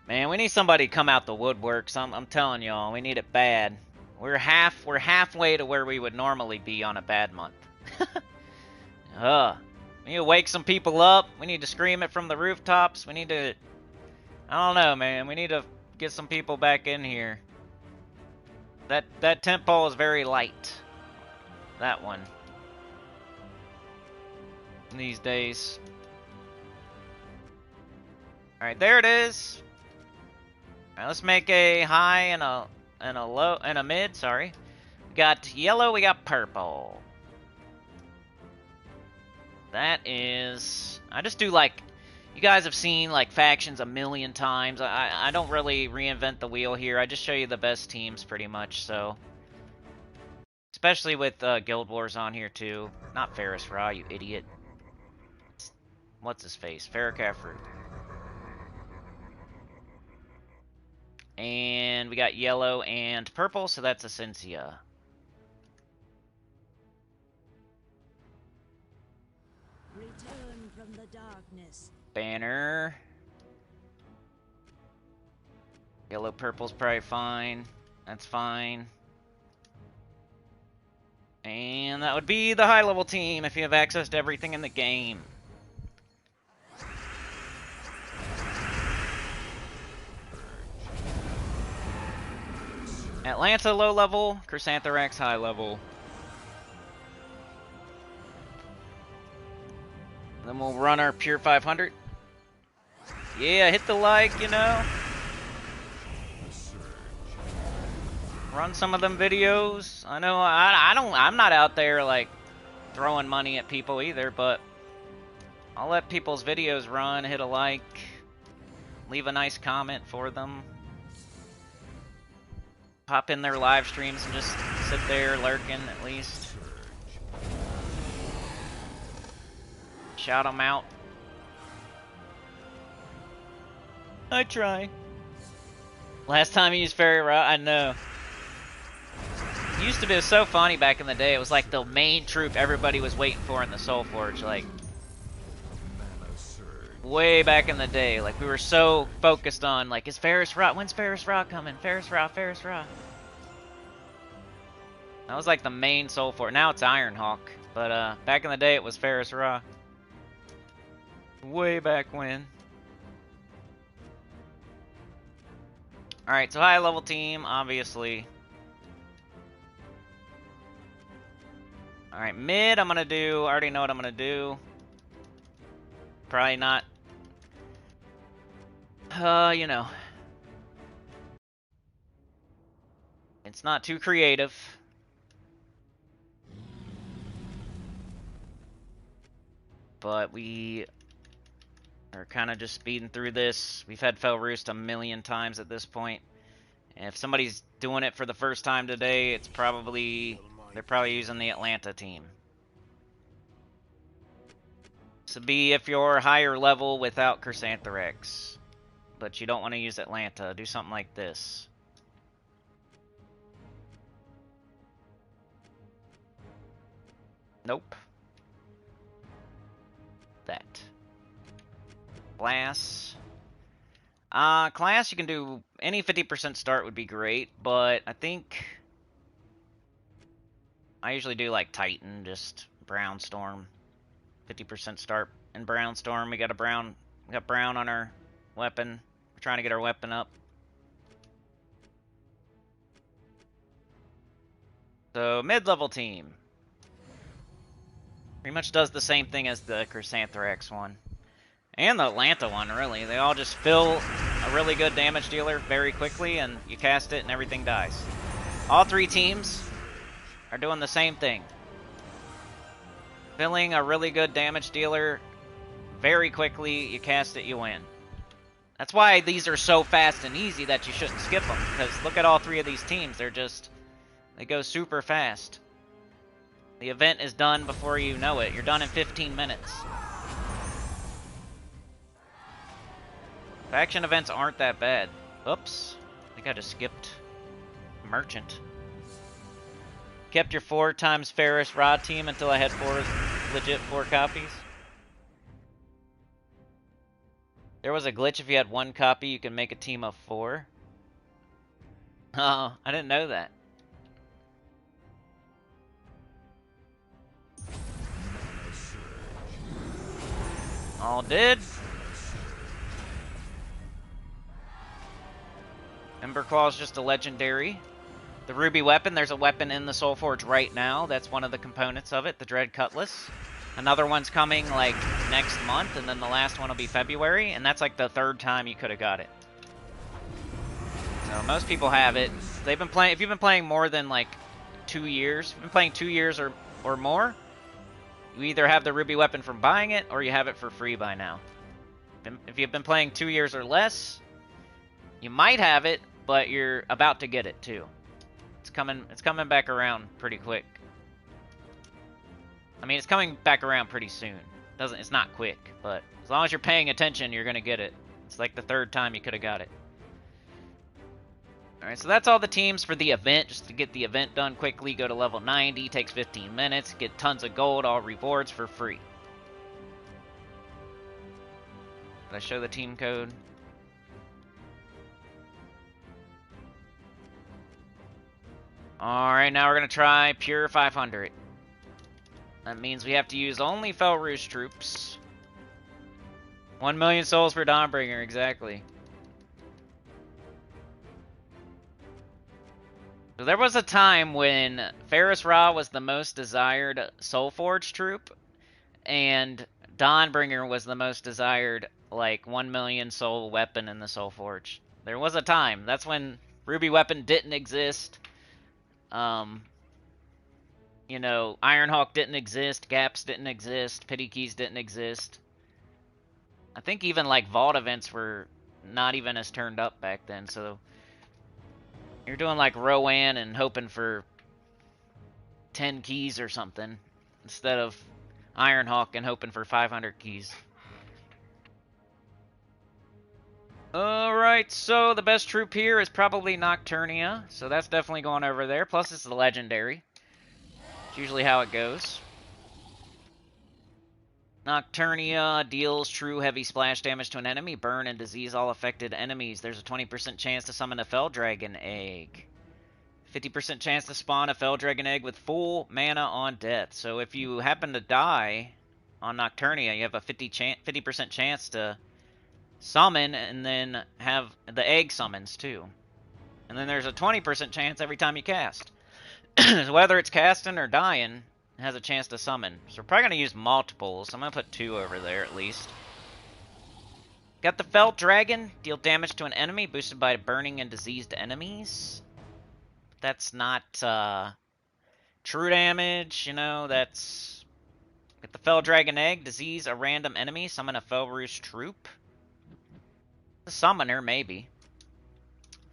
Man, we need somebody to come out the woodworks. I'm telling y'all, we need it bad. We're halfway to where we would normally be on a bad month. We need to wake some people up. We need to scream it from the rooftops. We need to... I don't know, man. We need to get some people back in here. That tent pole is very light. That one. These days. Alright, there it is. Alright, let's make a high and a low and a mid, sorry. We got yellow, we got purple. That is... I just do like... You guys have seen like factions a million times. I don't really reinvent the wheel here. I just show you the best teams pretty much, so... Especially with Guild Wars on here too. Not Ferris Ra, you idiot. What's his face? Farrakafru. And we got yellow and purple, so that's Essentia. Return from the darkness. Banner. Yellow purple's probably fine. That's fine. And that would be the high level team if you have access to everything in the game. Atlanta low level, Chrysantherax high level. Then we'll run our pure 500. Yeah, hit the like, you know. Run some of them videos. I know I'm not out there like throwing money at people either, but I'll let people's videos run, hit a like, leave a nice comment for them. Pop in their live streams and just sit there lurking at least. Shout them out. I try. Last time he used Fairy Rot, I know. It used to be so funny back in the day. It was like the main troop everybody was waiting for in the Soul Forge. Like, way back in the day. Like, we were so focused on, like, is Ferris Rot? When's Ferris Rot coming? Ferris Rot, Ferris Rot. That was like the main Soul Forge. Now it's Ironhawk. But back in the day it was Ferris Rot. Way back when. Alright, so high level team, obviously. Alright, mid I'm gonna do, I already know what I'm gonna do. Probably not. You know. It's not too creative. But we are kind of just speeding through this. We've had Fel Roost a million times at this point. And if somebody's doing it for the first time today, it's probably, they're probably using the Atlanta team. So be if you're higher level without Chrysantherax, but you don't want to use Atlanta, do something like this. Nope. That. Class. Class, you can do any 50% start would be great, but I think I usually do like Titan, just Brownstorm. 50% start in Brownstorm. We got Brown on our weapon. We're trying to get our weapon up. So mid-level team. Pretty much does the same thing as the Chrysantherax one. And the Atlanta one, really. They all just fill a really good damage dealer very quickly, and you cast it and everything dies. All three teams are doing the same thing. Filling a really good damage dealer very quickly, you cast it, you win. That's why these are so fast and easy that you shouldn't skip them, because look at all three of these teams. They go super fast. The event is done before you know it. You're done in 15 minutes. Faction events aren't that bad. Oops. I think I just skipped Merchant. Kept your 4 times Ferris Rod team until I had 4 legit 4 copies. There was a glitch if you had 1 copy, you can make a team of 4. Oh, I didn't know that. All did. Emberclaw's just a legendary. The Ruby weapon, there's a weapon in the Soul Forge right now. That's one of the components of it, the Dread Cutlass. Another one's coming like next month, and then the last one will be February, and that's like the 3rd time you could have got it. So most people have it. They've been playing. If you've been playing more than like 2 years, if you've been playing 2 years or more, you either have the Ruby weapon from buying it, or you have it for free by now. If you've been playing 2 years or less, you might have it, but you're about to get it too. It's coming back around pretty quick. I mean, it's coming back around pretty soon. It's not quick, but as long as you're paying attention, you're gonna get it. It's like the 3rd time you could have got it. Alright, so that's all the teams for the event. Just to get the event done quickly, go to level 90, takes 15 minutes, get tons of gold, all rewards for free. Did I show the team code? Alright, now we're going to try Pure 500. That means we have to use only Fel Roost troops. 1 million souls per Dawnbringer, exactly. So there was a time when Ferris Ra was the most desired Soulforge troop, and Dawnbringer was the most desired, like, 1 million soul weapon in the Soulforge. There was a time. That's when Ruby weapon didn't exist. You know, Ironhawk didn't exist, Gaps didn't exist, Pity Keys didn't exist. I think even like Vault events were not even as turned up back then, so you're doing like Rowan and hoping for 10 keys or something instead of Ironhawk and hoping for 500 keys. Alright, so the best troop here is probably Nocturnia, so that's definitely going over there. Plus, it's the legendary. It's usually how it goes. Nocturnia deals true heavy splash damage to an enemy. Burn and disease all affected enemies. There's a 20% chance to summon a Fel Dragon egg. 50% chance to spawn a Fel Dragon egg with full mana on death. So if you happen to die on Nocturnia, you have a 50% chance to summon and then have the egg summons too. And then there's a 20% chance every time you cast. Whether it's casting or dying, it has a chance to summon. So we're probably going to use multiples. So I'm going to put 2 over there at least. Got the Fel Dragon. Deal damage to an enemy boosted by burning and diseased enemies. That's not true damage, you know, that's... Get the Fel Dragon egg. Disease a random enemy. Summon a Fel Roost troop. The summoner, maybe.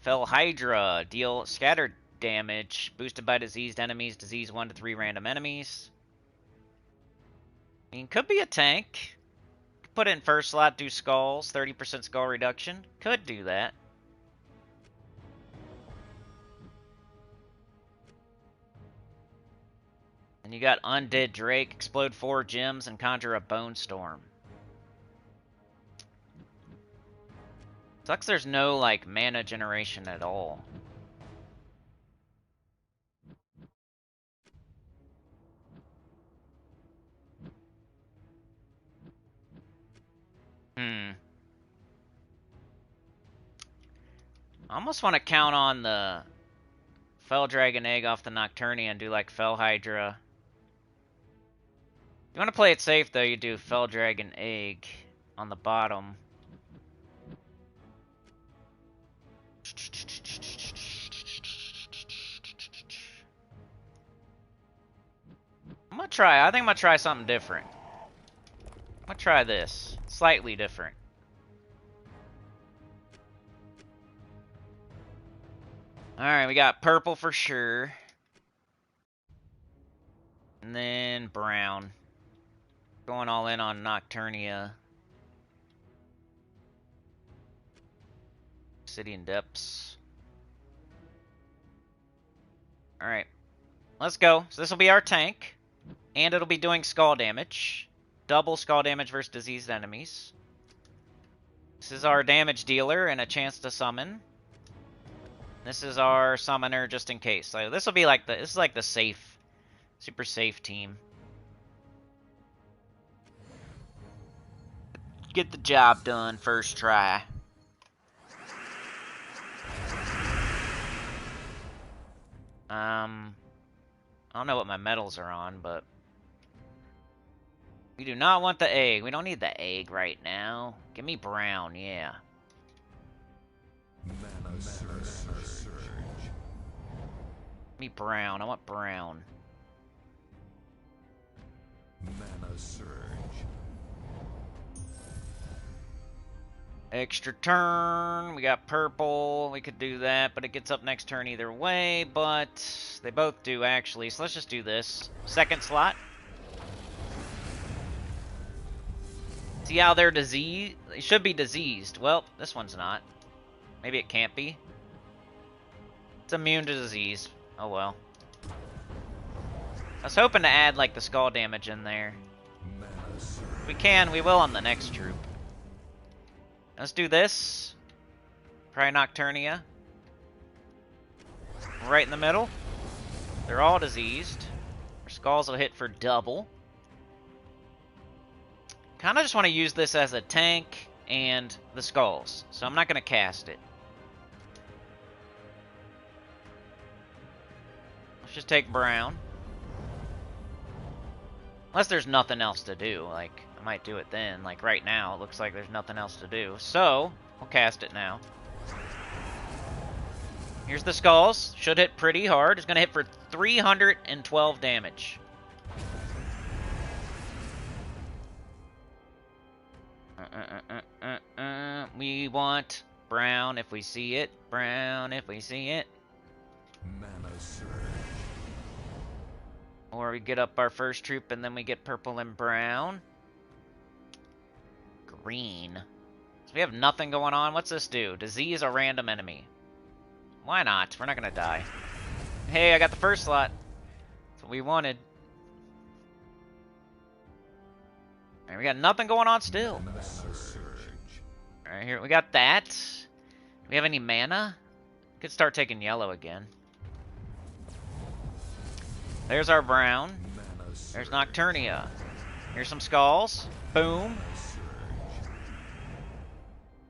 Fel Hydra. Deal scattered damage boosted by diseased enemies. Disease 1 to 3 random enemies. I mean, could be a tank. Could put it in first slot, do skulls. 30% skull reduction. Could do that. And you got Undead Drake. Explode 4 gems and conjure a Bone Storm. Sucks there's no, like, mana generation at all. I almost want to count on the Fel Dragon egg off the Nocturnia and do, like, Fel Hydra. If you want to play it safe, though, you do Fel Dragon egg on the bottom. I think I'm gonna try something different. I'm gonna try this. Slightly different. Alright, we got purple for sure. And then brown. Going all in on Nocturnia. Obsidian Depths. Alright. Let's go. So this will be our tank. And it'll be doing skull damage. Double skull damage versus diseased enemies. This is our damage dealer and a chance to summon. This is our summoner just in case. So this will be like this is like the safe, super safe team. Get the job done first try. I don't know what my medals are on, but we do not want the egg. We don't need the egg right now. Give me brown, yeah. Mana surge. Give me brown. I want brown. Mana surge. Extra turn. We got purple. We could do that, but it gets up next turn either way. But they both do, actually. So let's just do this. Second slot. See how they're diseased? They should be diseased. Well, this one's not. Maybe it can't be. It's immune to disease. Oh well. I was hoping to add like the skull damage in there. If we can, we will on the next troop. Let's do this. Probably Nocturnia. Right in the middle. They're all diseased. Our skulls will hit for double. Kind of just want to use this as a tank and the skulls. So I'm not going to cast it. Let's just take brown. Unless there's nothing else to do. Like, I might do it then. Like, right now, it looks like there's nothing else to do. So, we'll cast it now. Here's the skulls. Should hit pretty hard. It's going to hit for 312 damage. We want brown if we see it. Brown if we see it. Mana surge. Or we get up our first troop and then we get purple and brown. Green. So we have nothing going on. What's this do? Disease a random enemy. Why not? We're not gonna die. Hey, I got the first slot. That's what we wanted. Alright, we got nothing going on still. Alright, here, we got that. Do we have any mana? Could start taking yellow again. There's our brown. There's Nocturnia. Here's some skulls. Boom.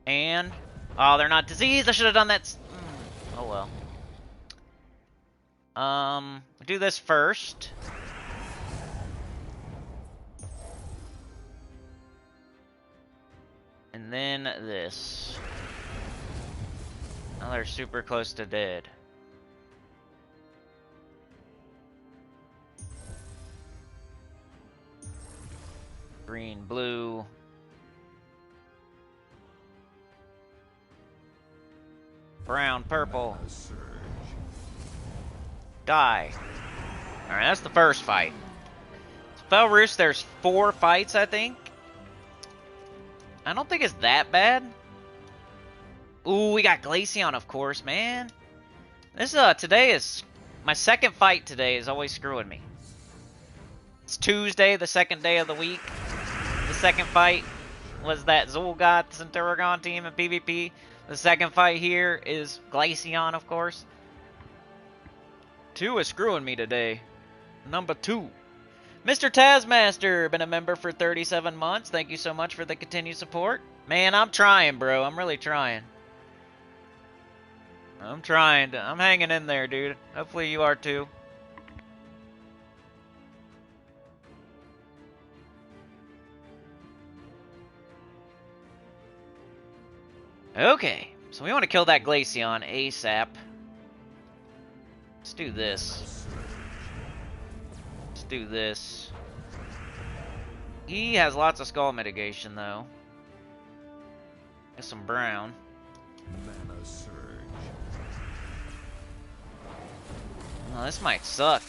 And... oh, they're not diseased. I should have done that. Oh well. We'll do this first. And then this. Now they're super close to dead. Green, blue. Brown, purple. Die. Alright, that's the first fight. Fel Roost, there's 4 fights, I think. I don't think it's that bad. Ooh, we got Glaceon, of course, man. This today is my second fight today is always screwing me. It's Tuesday, the second day of the week. The second fight was that Zul'Goth Centurion team in PvP. The second fight here is Glaceon, of course. 2 is screwing me today. Number 2. Mr. Tazmaster, been a member for 37 months. Thank you so much for the continued support. Man, I'm trying, bro. I'm really trying. I'm trying. I'm hanging in there, dude. Hopefully you are too. Okay, so we want to kill that Glaceon ASAP. Let's do this. Let's do this. He has lots of skull mitigation, though. Get some brown. Mana surge. Oh, this might suck.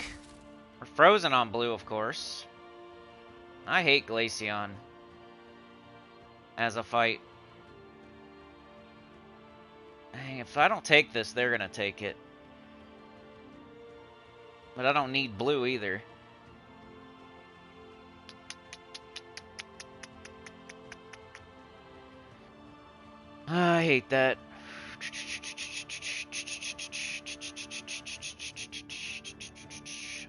We're frozen on blue, of course. I hate Glaceon as a fight. Dang, if I don't take this, they're gonna take it. But I don't need blue either. I hate that.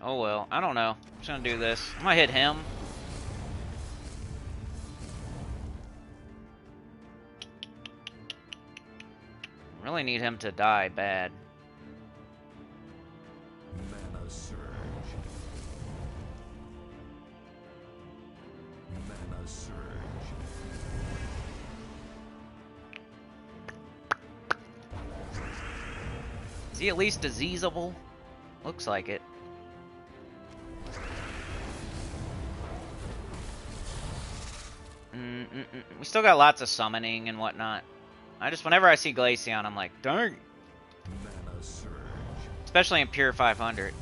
Oh well, I don't know. I'm just gonna do this. I'm gonna hit him. Really need him to die bad. Mana surge. Mana surge. Is he at least diseasable? Looks like it. We still got lots of summoning and whatnot. Whenever I see Glaceon, I'm like, dang. Mana surge. Especially in Pure 500.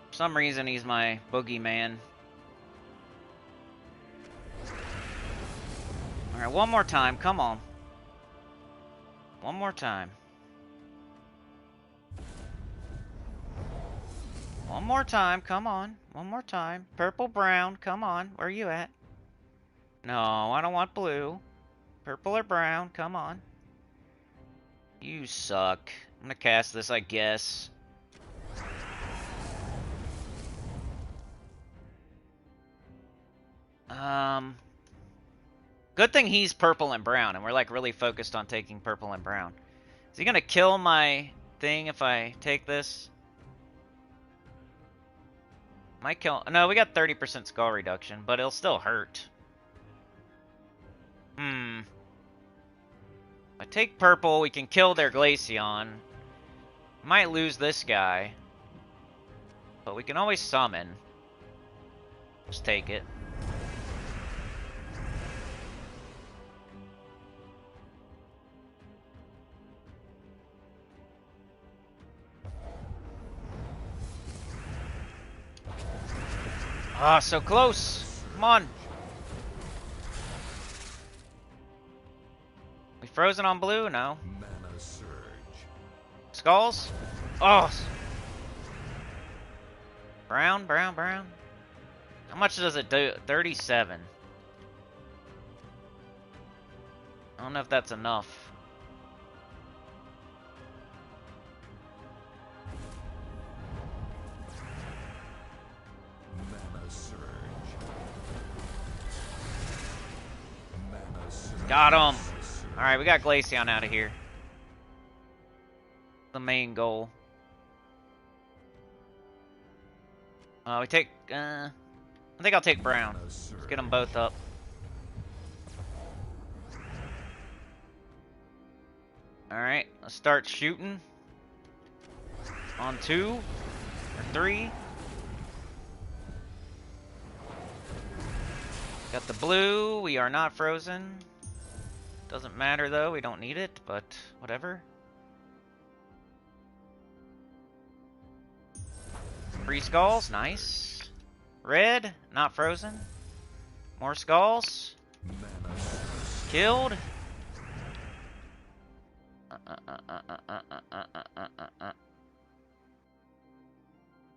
For some reason, he's my boogeyman. Alright, one more time. Come on. One more time. One more time. Come on. One more time. Purple, brown. Come on. Where are you at? No, I don't want blue. Purple or brown. Come on. You suck. I'm gonna cast this, I guess. Good thing he's purple and brown, and we're like really focused on taking purple and brown. Is he gonna kill my thing if I take this? Might kill. No, we got 30% skull reduction, but it'll still hurt. If I take purple, we can kill their Glaceon. Might lose this guy. But we can always summon. Just take it. Ah, so close. Come on. We frozen on blue? No. Mana surge. Skulls? Oh. Brown, brown, brown. How much does it do? 37. I don't know if that's enough. Mana surge. Mana surge. Got him. Alright, we got Glaceon out of here. The main goal. We take, I think I'll take brown. Let's get them both up. Alright, let's start shooting. On 2 or 3. Got the blue. We are not frozen. Doesn't matter though, we don't need it, but whatever. Free skulls, nice. Red, not frozen. More skulls. Killed.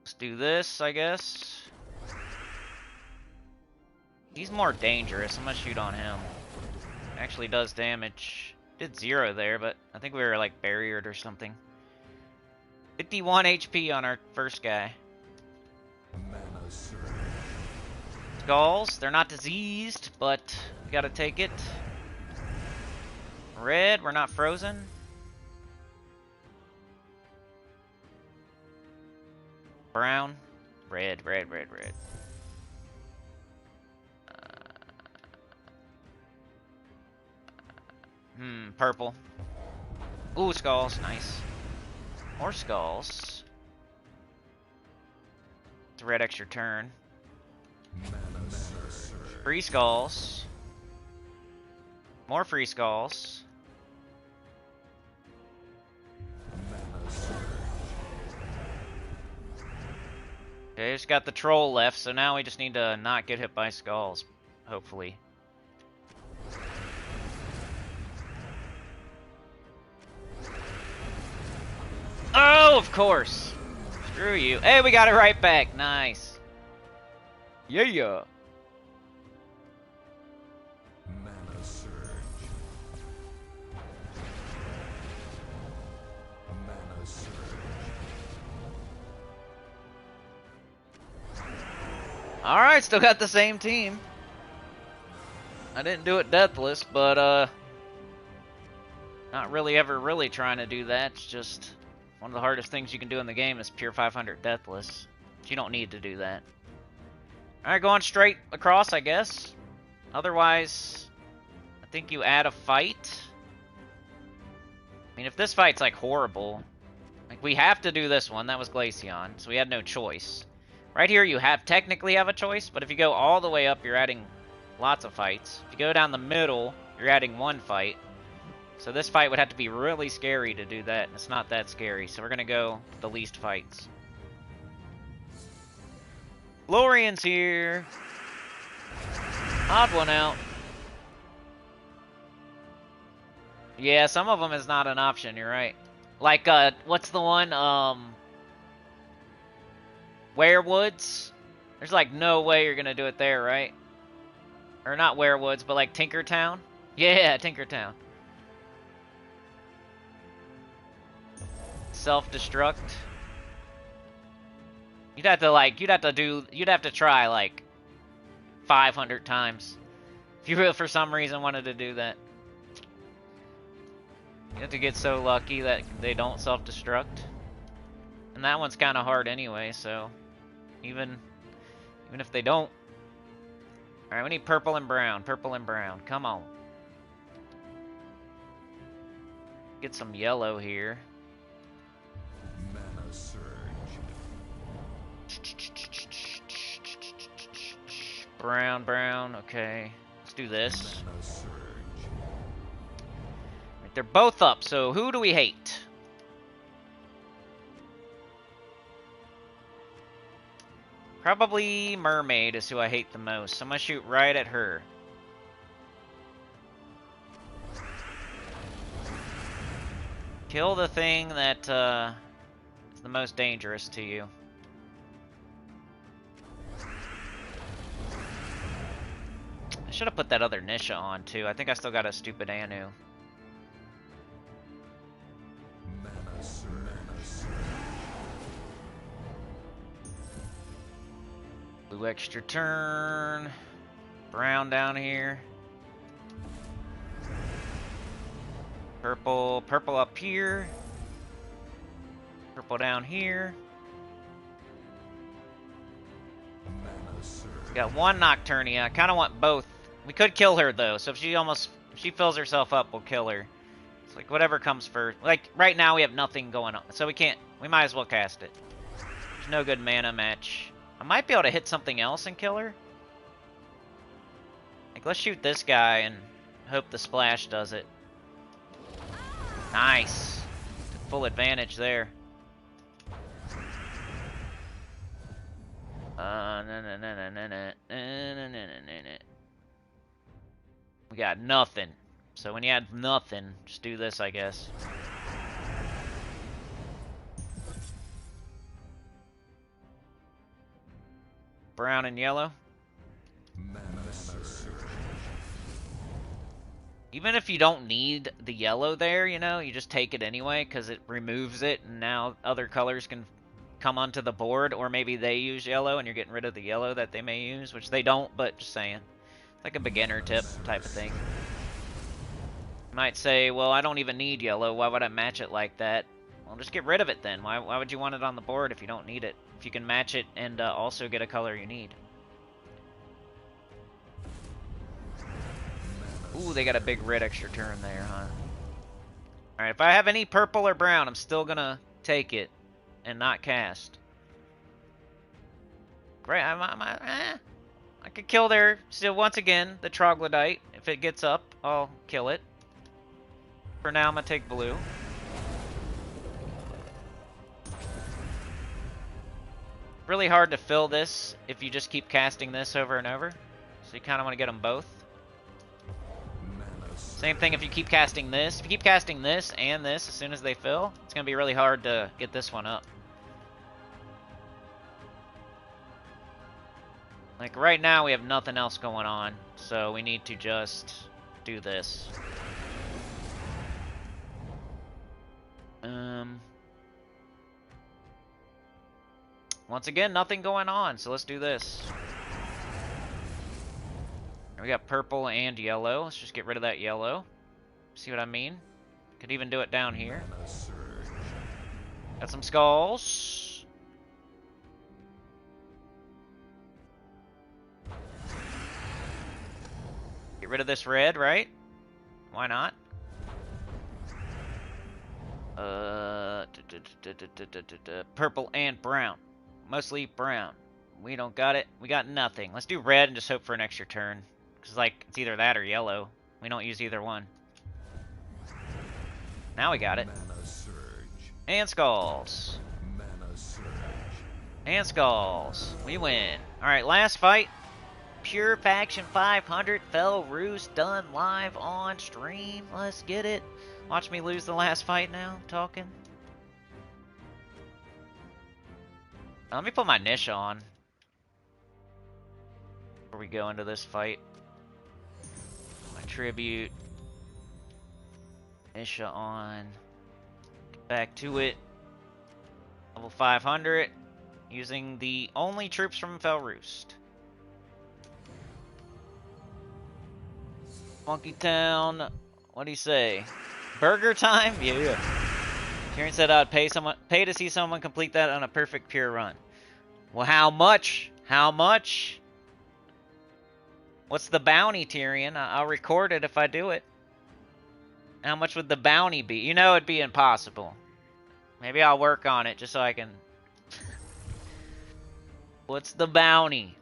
Let's do this, I guess. He's more dangerous. I'm gonna shoot on him. Actually does damage. Did 0 there, but I think we were like barriered or something. 51 HP on our first guy. Mana surge. Skulls, they're not diseased, but we gotta take it. Red, we're not frozen. Brown, red, red, red, red. Purple. Ooh, skulls, nice. More skulls. It's a red extra turn. Mana surge. Free skulls. More free skulls. Mana surge. Okay, just got the troll left, so now we just need to not get hit by skulls, hopefully. Oh, of course. Screw you. Hey, we got it right back. Nice. Yeah, yeah. Mana surge. Mana surge. Alright, still got the same team. I didn't do it deathless, but not really ever really trying to do that. It's just one of the hardest things you can do in the game is pure 500 deathless. But you don't need to do that. Alright, going straight across, I guess. Otherwise, I think you add a fight. I mean, if this fight's like horrible, like we have to do this one. That was Glaceon, so we had no choice. Right here, you technically have a choice, but if you go all the way up, you're adding lots of fights. If you go down the middle, you're adding 1 fight. So this fight would have to be really scary to do that, and it's not that scary. So we're gonna go with the least fights. Lorian's here. Odd one out. Yeah, some of them is not an option, you're right. Like, what's the one, Werewoods? There's like no way you're gonna do it there, right? Or not Werewoods, but like Tinkertown? Yeah, Tinkertown. Self-destruct. You'd have to try like 500 times. If you really, for some reason, wanted to do that. You have to get so lucky that they don't self-destruct. And that one's kind of hard anyway, so even if they don't. Alright, we need purple and brown. Purple and brown. Come on. Get some yellow here. Mana surge. Brown, brown. Okay. Let's do this. Mana surge. Right, they're both up, so who do we hate? Probably Mermaid is who I hate the most. So I'm gonna shoot right at her. Kill the thing that is the most dangerous to you. I should have put that other Nisha on too. I think I still got a stupid Anu. Mana surge. Mana surge. Blue extra turn. Brown down here. Purple, purple up here. Purple down here. Mana surge. Got one Nocturnia. I kind of want both. We could kill her though, so if she fills herself up, we'll kill her. It's like whatever comes first. Like right now we have nothing going on, so we might as well cast it. There's no good mana match. I might be able to hit something else and kill her. Like let's shoot this guy and hope the splash does it. Nice. Took full advantage there. We got nothing. So when you have nothing, just do this, I guess. Brown and yellow. Mana surge. Even if you don't need the yellow there, you know, you just take it anyway because it removes it and now other colors can come onto the board, or maybe they use yellow and you're getting rid of the yellow that they may use, which they don't, but just saying. It's like a beginner tip type of thing. You might say, well, I don't even need yellow. Why would I match it like that? Well, just get rid of it then. Why would you want it on the board if you don't need it? If you can match it and also get a color you need. Ooh, they got a big red extra turn there, huh? Alright, if I have any purple or brown, I'm still gonna take it and not cast. Great, I could kill their, still once again, the troglodyte. If it gets up, I'll kill it. For now, I'm gonna take blue. Really hard to fill this if you just keep casting this over and over. So you kind of want to get them both. Same thing if you keep casting this. If you keep casting this and this as soon as they fill, it's going to be really hard to get this one up. Like right now we have nothing else going on, so we need to just do this. Once again, nothing going on, so let's do this. We got purple and yellow. Let's just get rid of that yellow. See what I mean? Could even do it down here. Got some skulls. Get rid of this red, right? Why not? Purple and brown. Mostly brown. We don't got it. We got nothing. Let's do red and just hope for an extra turn. Because, like, it's either that or yellow. We don't use either one. Now we got it. Mana surge. And skulls. Mana surge. And skulls. We win. Alright, last fight. Pure Faction 500. Fel Roost done live on stream. Let's get it. Watch me lose the last fight now. Talking. Let me put my Nisha on before we go into this fight. My tribute. Nisha on. Get back to it. Level 500. Using the only troops from Fel Roost. Monkey Town. What do you say? Burger time? Yeah. Kieran said I'd pay to see someone complete that on a perfect pure run. Well, how much? How much? What's the bounty, Tyrion? I'll record it if I do it. How much would the bounty be? You know it'd be impossible. Maybe I'll work on it just so I can... What's the bounty?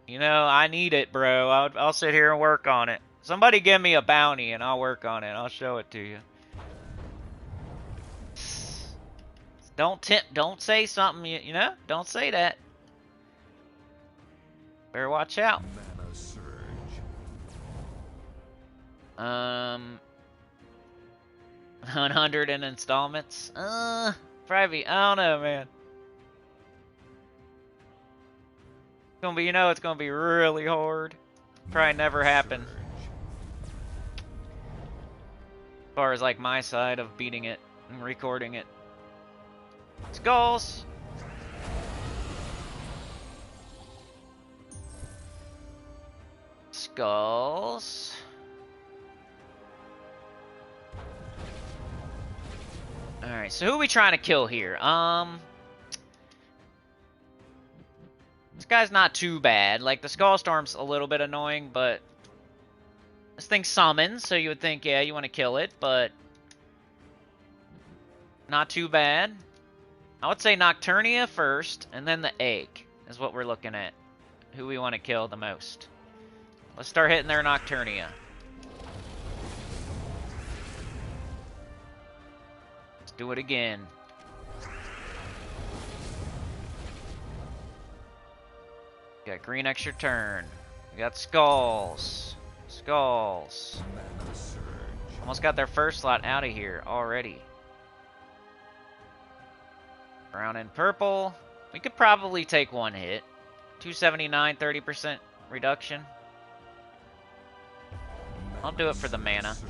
You know, I need it, bro. I'll sit here and work on it. Somebody give me a bounty and I'll work on it. I'll show it to you. It's Don't say something, you know? Don't say that. Better watch out. Mana surge. 100 in installments. Probably, I don't know, man. It's gonna be, it's gonna be really hard. Probably never happen. Surge. As far as like my side of beating it and recording it. Skulls! Skulls. Alright, so who are we trying to kill here? This guy's not too bad. Like, the Skull Storm's a little bit annoying, but this thing summons, so you would think, yeah, you want to kill it, but not too bad. I would say Nocturnia first, and then the egg is what we're looking at. Who we want to kill the most. Let's start hitting their Nocturnia. Let's do it again. Got green extra turn. We got skulls. Skulls. Mana surge. Almost got their first slot out of here already. Brown and purple. We could probably take one hit. 279, 30% reduction. I'll do it for the mana. Surge.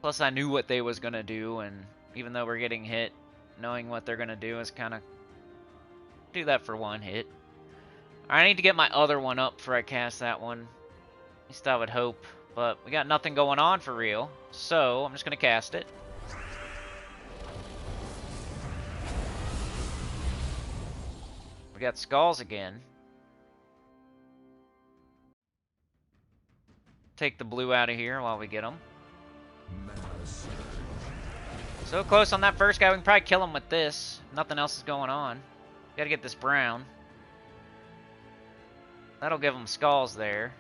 Plus I knew what they was gonna do, and even though we're getting hit, knowing what they're gonna do is kind of do that for one hit. I need to get my other one up before I cast that one. At least I would hope. But we got nothing going on for real, so I'm just gonna cast it. We got skulls again. Take the blue out of here while we get them. Mana surge. So close on that first guy, we can probably kill him with this. Nothing else is going on. Gotta get this brown. That'll give him skulls there.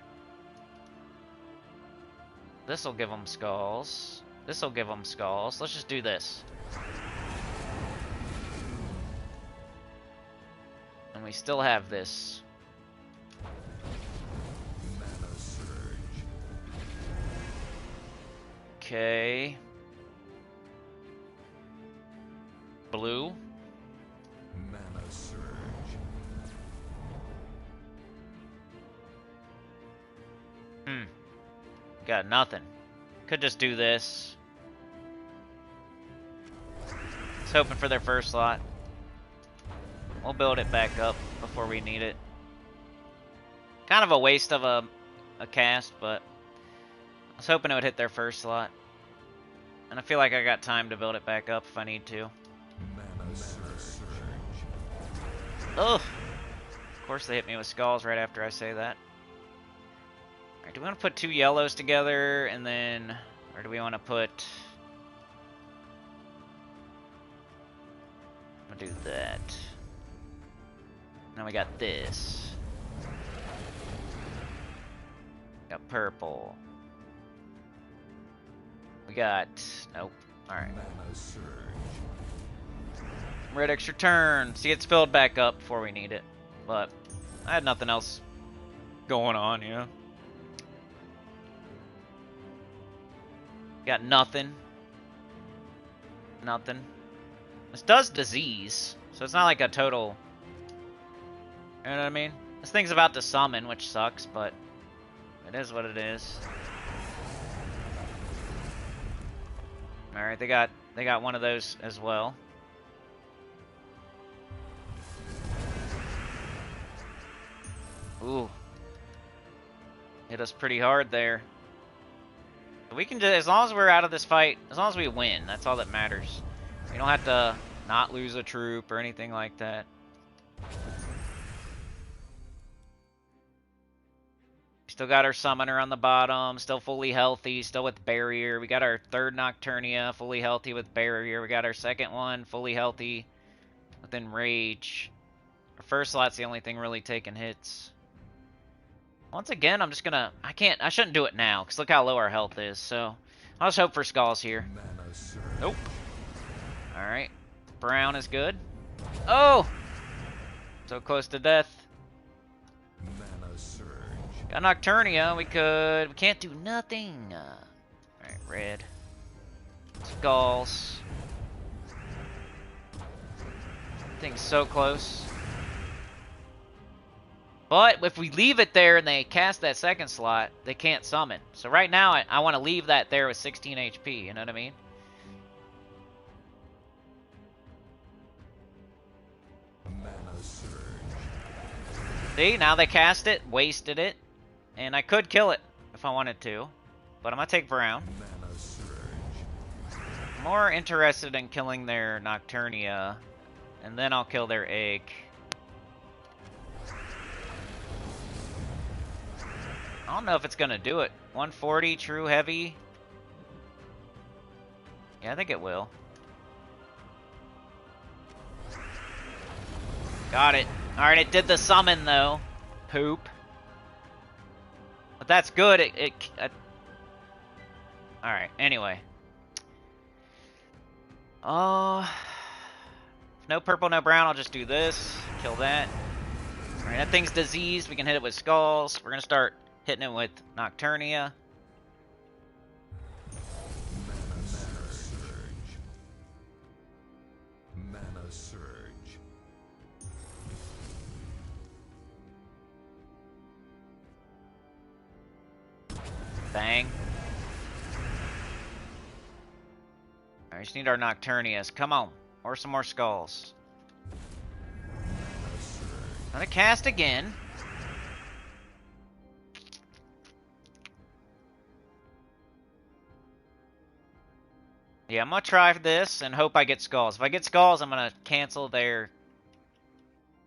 This'll give him skulls. This'll give him skulls. Let's just do this. And we still have this. Mana surge. Okay. Blue. Mana surge. Got nothing. Could just do this. Just hoping for their first slot. We'll build it back up before we need it. Kind of a waste of a cast, but I was hoping it would hit their first slot. And I feel like I got time to build it back up if I need to. Mana surge. Ugh! Of course they hit me with skulls right after I say that. Alright, do we want to put two yellows together and then... Or do we want to put... I'm gonna do that. Now we got this. Got purple. We got... Nope. Alright. Mana surge. Red extra turn. See, it's filled back up before we need it. But I had nothing else going on, you know? Got nothing. Nothing. This does disease, so it's not like a total... You know what I mean? This thing's about to summon, which sucks, but it is what it is. Alright, they got one of those as well. Ooh. Hit us pretty hard there. We can just, as long as we're out of this fight, as long as we win, that's all that matters. We don't have to not lose a troop or anything like that. Still got our summoner on the bottom, still fully healthy, still with barrier. We got our third Nocturnia fully healthy with barrier. We got our second one fully healthy with enrage. Our first slot's the only thing really taking hits. Once again, I'm just gonna... I shouldn't do it now, because look how low our health is, so... I'll just hope for skulls here. Mana surge. Nope. Alright. Brown is good. Oh! So close to death. Mana surge. Got Nocturnia. We can't do nothing. Alright, red. Skulls. Thing's so close. But if we leave it there and they cast that second slot, they can't summon. So right now, I want to leave that there with 16 HP. You know what I mean? Mana surge. See, now they cast it, wasted it, and I could kill it if I wanted to. But I'm going to take Brown. Mana surge. More interested in killing their Nocturnia, and then I'll kill their egg. I don't know if it's gonna do it. 140, true heavy. Yeah, I think it will. Got it. Alright, it did the summon though. Poop. But that's good. Alright, anyway. No purple, no brown, I'll just do this. Kill that. Alright, that thing's diseased. We can hit it with skulls. We're gonna start hitting it with Nocturnia. Mana surge. Mana surge. Bang. Alright, we just need our Nocturnias. Come on. Or some more skulls. Gonna cast again. Yeah, I'm gonna try this and hope I get skulls. If I get skulls, I'm gonna cancel their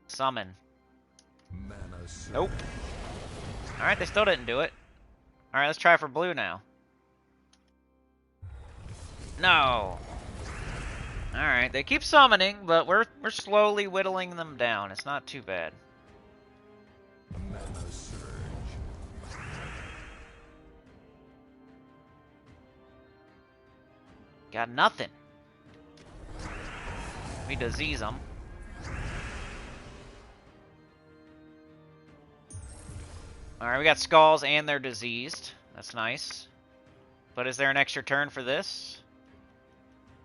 summon. Mana surge. Nope. Alright, they still didn't do it. Alright, let's try for blue now. No. Alright, they keep summoning, but we're slowly whittling them down. It's not too bad. Mana surge. Got nothing. We disease them. Alright, we got skulls and they're diseased. That's nice. But is there an extra turn for this?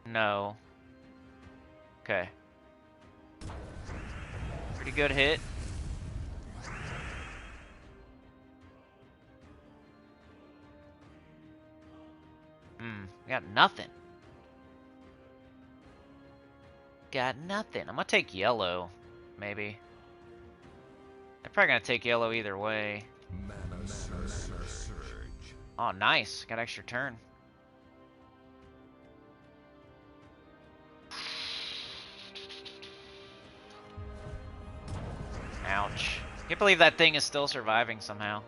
No. Okay. Pretty good hit. Got nothing. Got nothing. I'm gonna take yellow, maybe. They're probably gonna take yellow either way. Mana surge. Oh, nice. Got extra turn. Ouch. Can't believe that thing is still surviving somehow.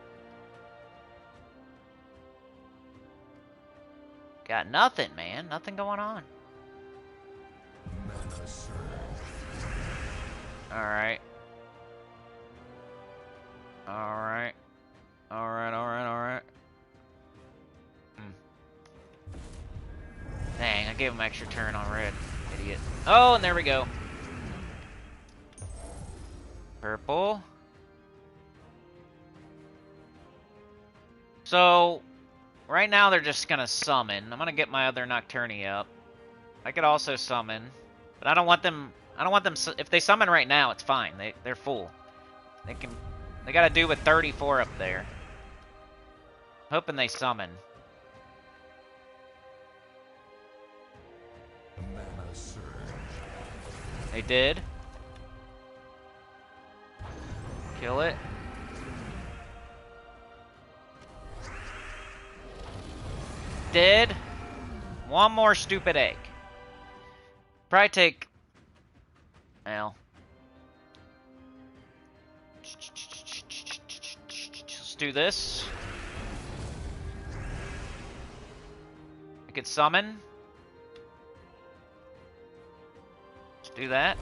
Got nothing, man. Nothing going on. Mana surge. Alright. Alright. Alright. Dang, I gave him extra turn on red. Idiot. Oh, and there we go. Purple. So, right now they're just gonna summon. I'm gonna get my other Nocturnia up. I could also summon, but I don't want them. If they summon right now, it's fine. They're full. They gotta do with 34 up there. Hoping they summon. Mana surge. They did. Kill it. Did. One more stupid egg. Probably take... Well. Let's do this. I could summon. Let's do that.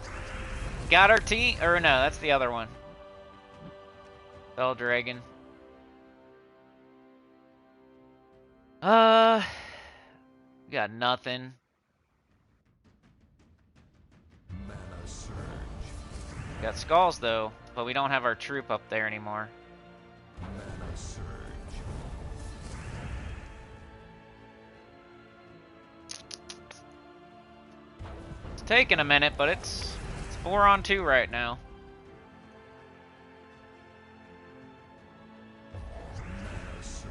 Got our T, or no, that's the other one. Fel Dragon. We got nothing. Got skulls though, but we don't have our troop up there anymore. Mana surge. It's taking a minute, but it's 4-on-2 right now. Mana surge.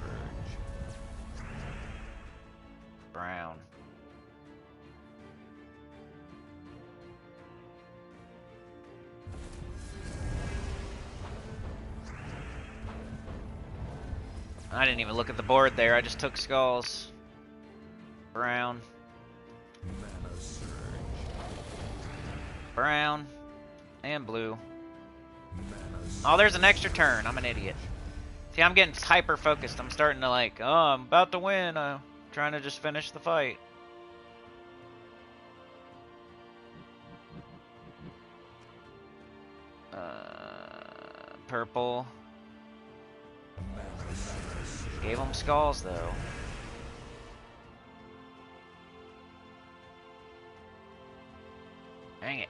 Brown. I didn't even look at the board there, I just took skulls. Brown. Mana surge. Brown. And blue. Mana surge. Oh, there's an extra turn. I'm an idiot. See, I'm getting hyper focused. I'm starting to like, oh, I'm about to win. I'm trying to just finish the fight. Purple. Mana surge. Gave him skulls though. Dang it.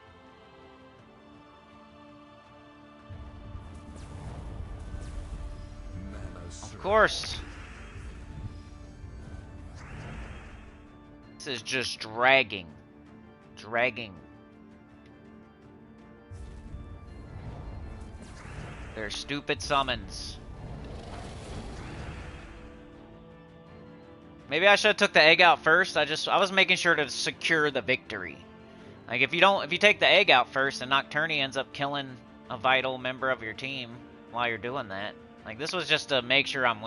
Mana surge. Of course. This is just dragging. Dragging. They're stupid summons. Maybe I should have took the egg out first. I was making sure to secure the victory. Like if you take the egg out first and Nocturne ends up killing a vital member of your team while you're doing that. Like this was just to make sure I'm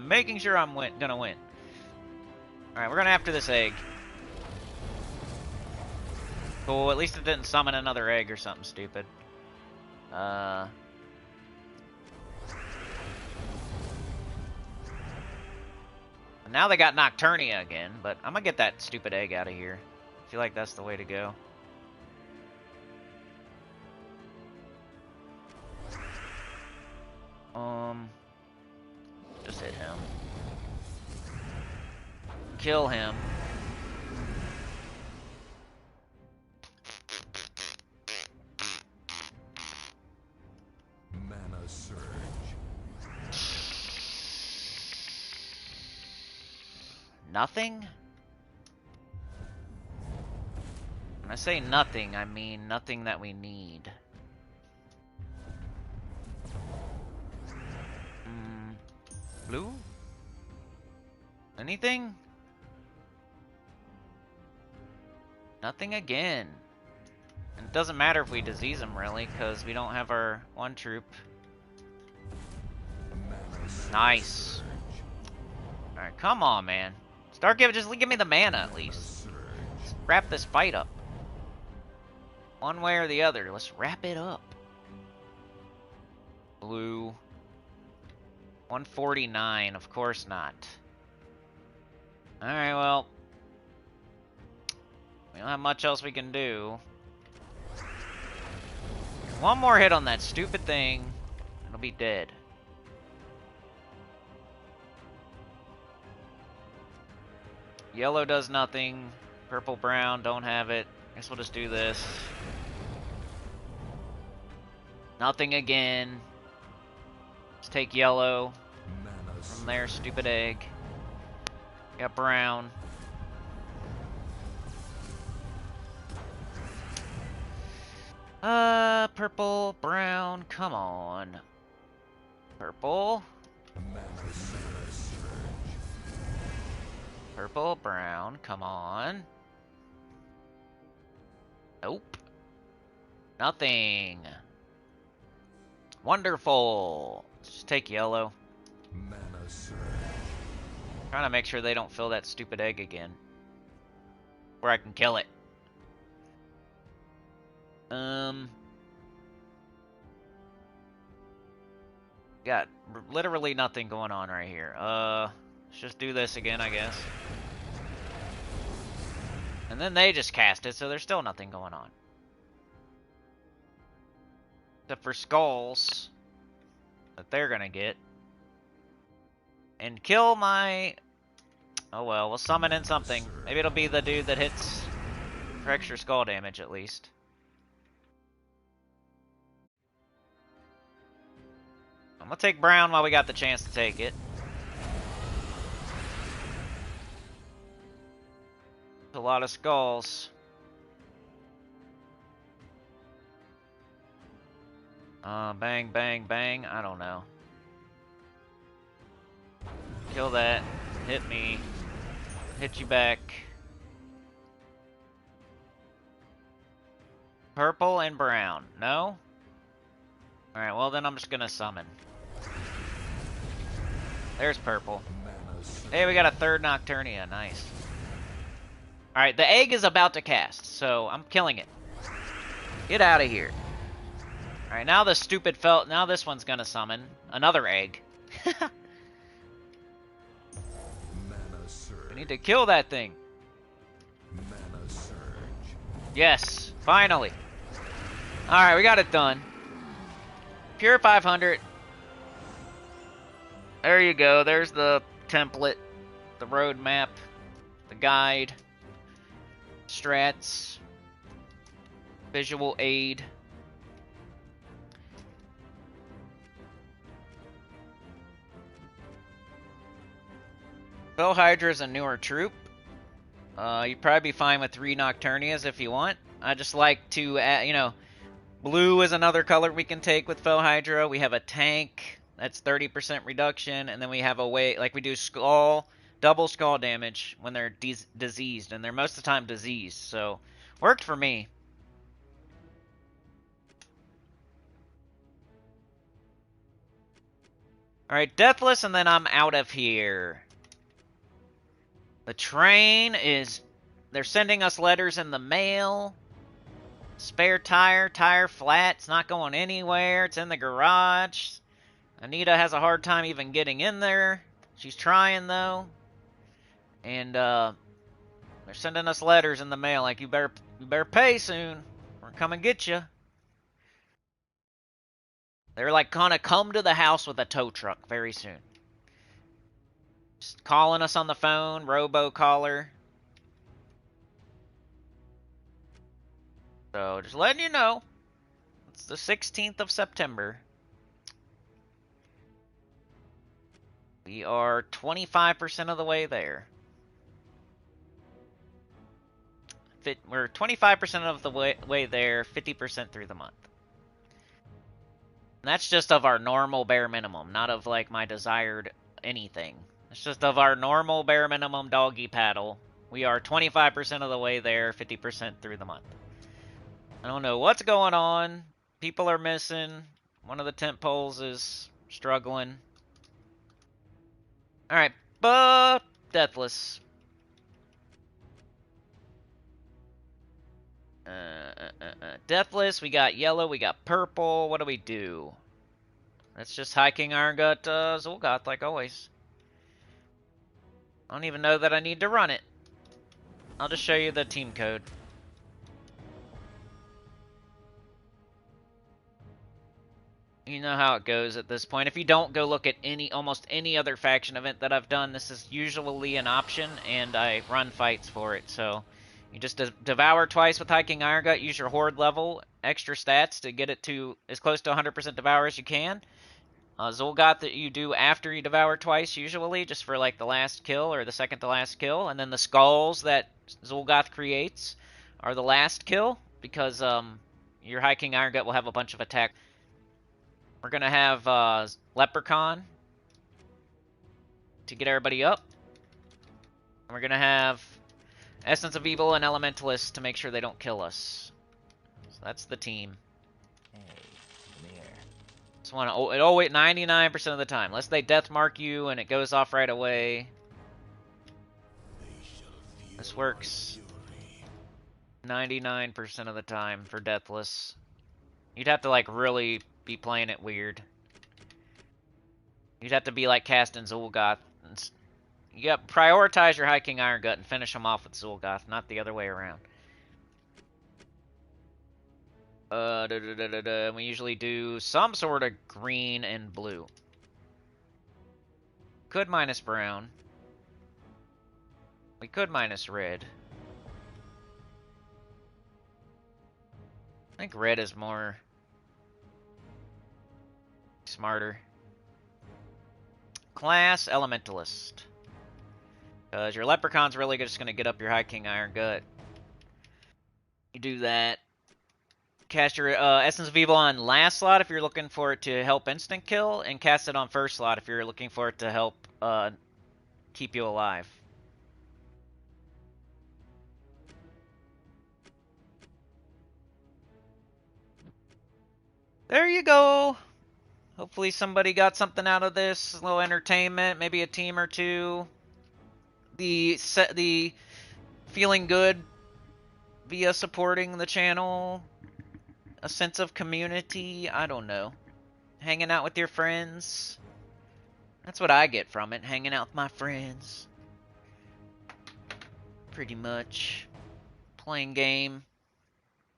making sure I'm gonna win. All right, we're gonna after this egg. Cool. At least it didn't summon another egg or something stupid. Now they got Nocturnia again, but I'm gonna get that stupid egg out of here. I feel like that's the way to go. Just hit him. Kill him. Mana surge. Nothing? When I say nothing, I mean nothing that we need. Blue? Anything? Nothing again. And it doesn't matter if we disease them really, because we don't have our one troop. Nice. Alright, come on, man. Just give me the mana at least. Let's wrap this fight up. One way or the other. Let's wrap it up. Blue. 149, of course not. Alright, well. We don't have much else we can do. One more hit on that stupid thing, and it'll be dead. Yellow does nothing. Purple, brown, don't have it. Guess we'll just do this. Nothing again. Let's take yellow from their stupid egg. Got brown. Purple, brown, come on. Purple. Purple, brown, come on. Nope. Nothing. Wonderful. Let's just take yellow. Mana surge. Trying to make sure they don't fill that stupid egg again. Where I can kill it. Got literally nothing going on right here. Let's just do this again, I guess. And then they just cast it, so there's still nothing going on. Except for skulls that they're gonna get. And kill my... Oh well, we'll summon in something. Maybe it'll be the dude that hits for extra skull damage at least. I'm gonna take brown while we got the chance to take it. A lot of skulls. Bang, bang, bang. I don't know. Kill that. Hit me. Hit you back. Purple and brown. No? Alright, well then I'm just gonna summon. There's purple. Mana surge. Hey, we got a third Nocturnia. Nice. Alright, the egg is about to cast, so I'm killing it. Get out of here. Alright, now the stupid felt. Now this one's gonna summon another egg. Mana surge. We need to kill that thing. Mana surge. Yes, finally. Alright, we got it done. Pure 500. There you go. There's the template, the roadmap, the guide, strats, visual aid. Fel Hydra is a newer troop. You'd probably be fine with 3 Nocturnias if you want. I just like to add, you know, blue is another color we can take with Fel Hydra. We have a tank, that's 30% reduction, and then we have a way, like we do skull, double skull damage when they're diseased, and they're most of the time diseased, so worked for me. Alright, Deathless, and then I'm out of here. The train is... They're sending us letters in the mail. Spare tire, tire flat, it's not going anywhere, it's in the garage. Anita has a hard time even getting in there. She's trying, though. And, they're sending us letters in the mail, like, you better pay soon. We're coming get you. They're, like, gonna come to the house with a tow truck very soon. Just calling us on the phone, robo-caller. So, just letting you know. It's the 16th of September. We are 25% of the way there. We're 25% of the way there, 50% through the month. And that's just of our normal bare minimum, not of, like, my desired anything. It's just of our normal bare minimum doggy paddle. We are 25% of the way there, 50% through the month. I don't know what's going on. People are missing. One of the tent poles is struggling. Alright, but Deathless. Deathless, we got yellow, we got purple. What do we do? Let's just High King Iron Gut Zul'Goth like always. I don't even know that I need to run it. I'll just show you the team code. You know how it goes at this point. If you don't, go look at almost any other faction event that I've done. This is usually an option, and I run fights for it. So you just devour twice with High King Iron Gut. Use your horde level, extra stats to get it to as close to 100% devour as you can. Zul'Goth that you do after you devour twice, usually, just for like the last kill or the second to last kill. And then the skulls that Zul'Goth creates are the last kill, because your High King Iron Gut will have a bunch of attack. We're going to have Leprechaun to get everybody up. And we're going to have Essence of Evil and Elementalist to make sure they don't kill us. So that's the team. Hey, come here. This one, it always 99% of the time, unless they death mark you and it goes off right away. This works 99% of the time for Deathless. You'd have to like really be playing it weird. You'd have to be like casting Zul'Goth. You got prioritize your High King Iron Gut and finish them off with Zul'Goth, not the other way around. We usually do some sort of green and blue. Could minus brown. We could minus red. I think red is more smarter. class Elementalist. Because your Leprechaun's really just going to get up your High King Iron Gut. You do that. Cast your Essence of Evil on last slot if you're looking for it to help instant kill, and cast it on first slot if you're looking for it to help keep you alive. There you go. Hopefully somebody got something out of this. A little entertainment, maybe a team or two. The feeling good via supporting the channel. A sense of community. I don't know. Hanging out with your friends. That's what I get from it. Hanging out with my friends. Pretty much. Playing game.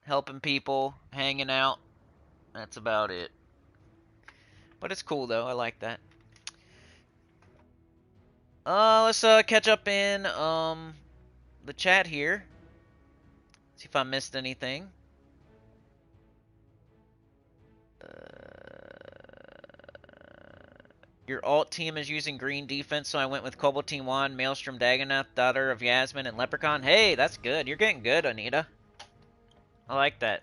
Helping people. Hanging out. That's about it. But it's cool though. I like that. Let's catch up in the chat here. See if I missed anything. Your alt team is using green defense, so I went with Cobalt Team 1, Maelstrom Dagonath, Daughter of Yasmin, and Leprechaun. Hey, that's good. You're getting good, Anita. I like that.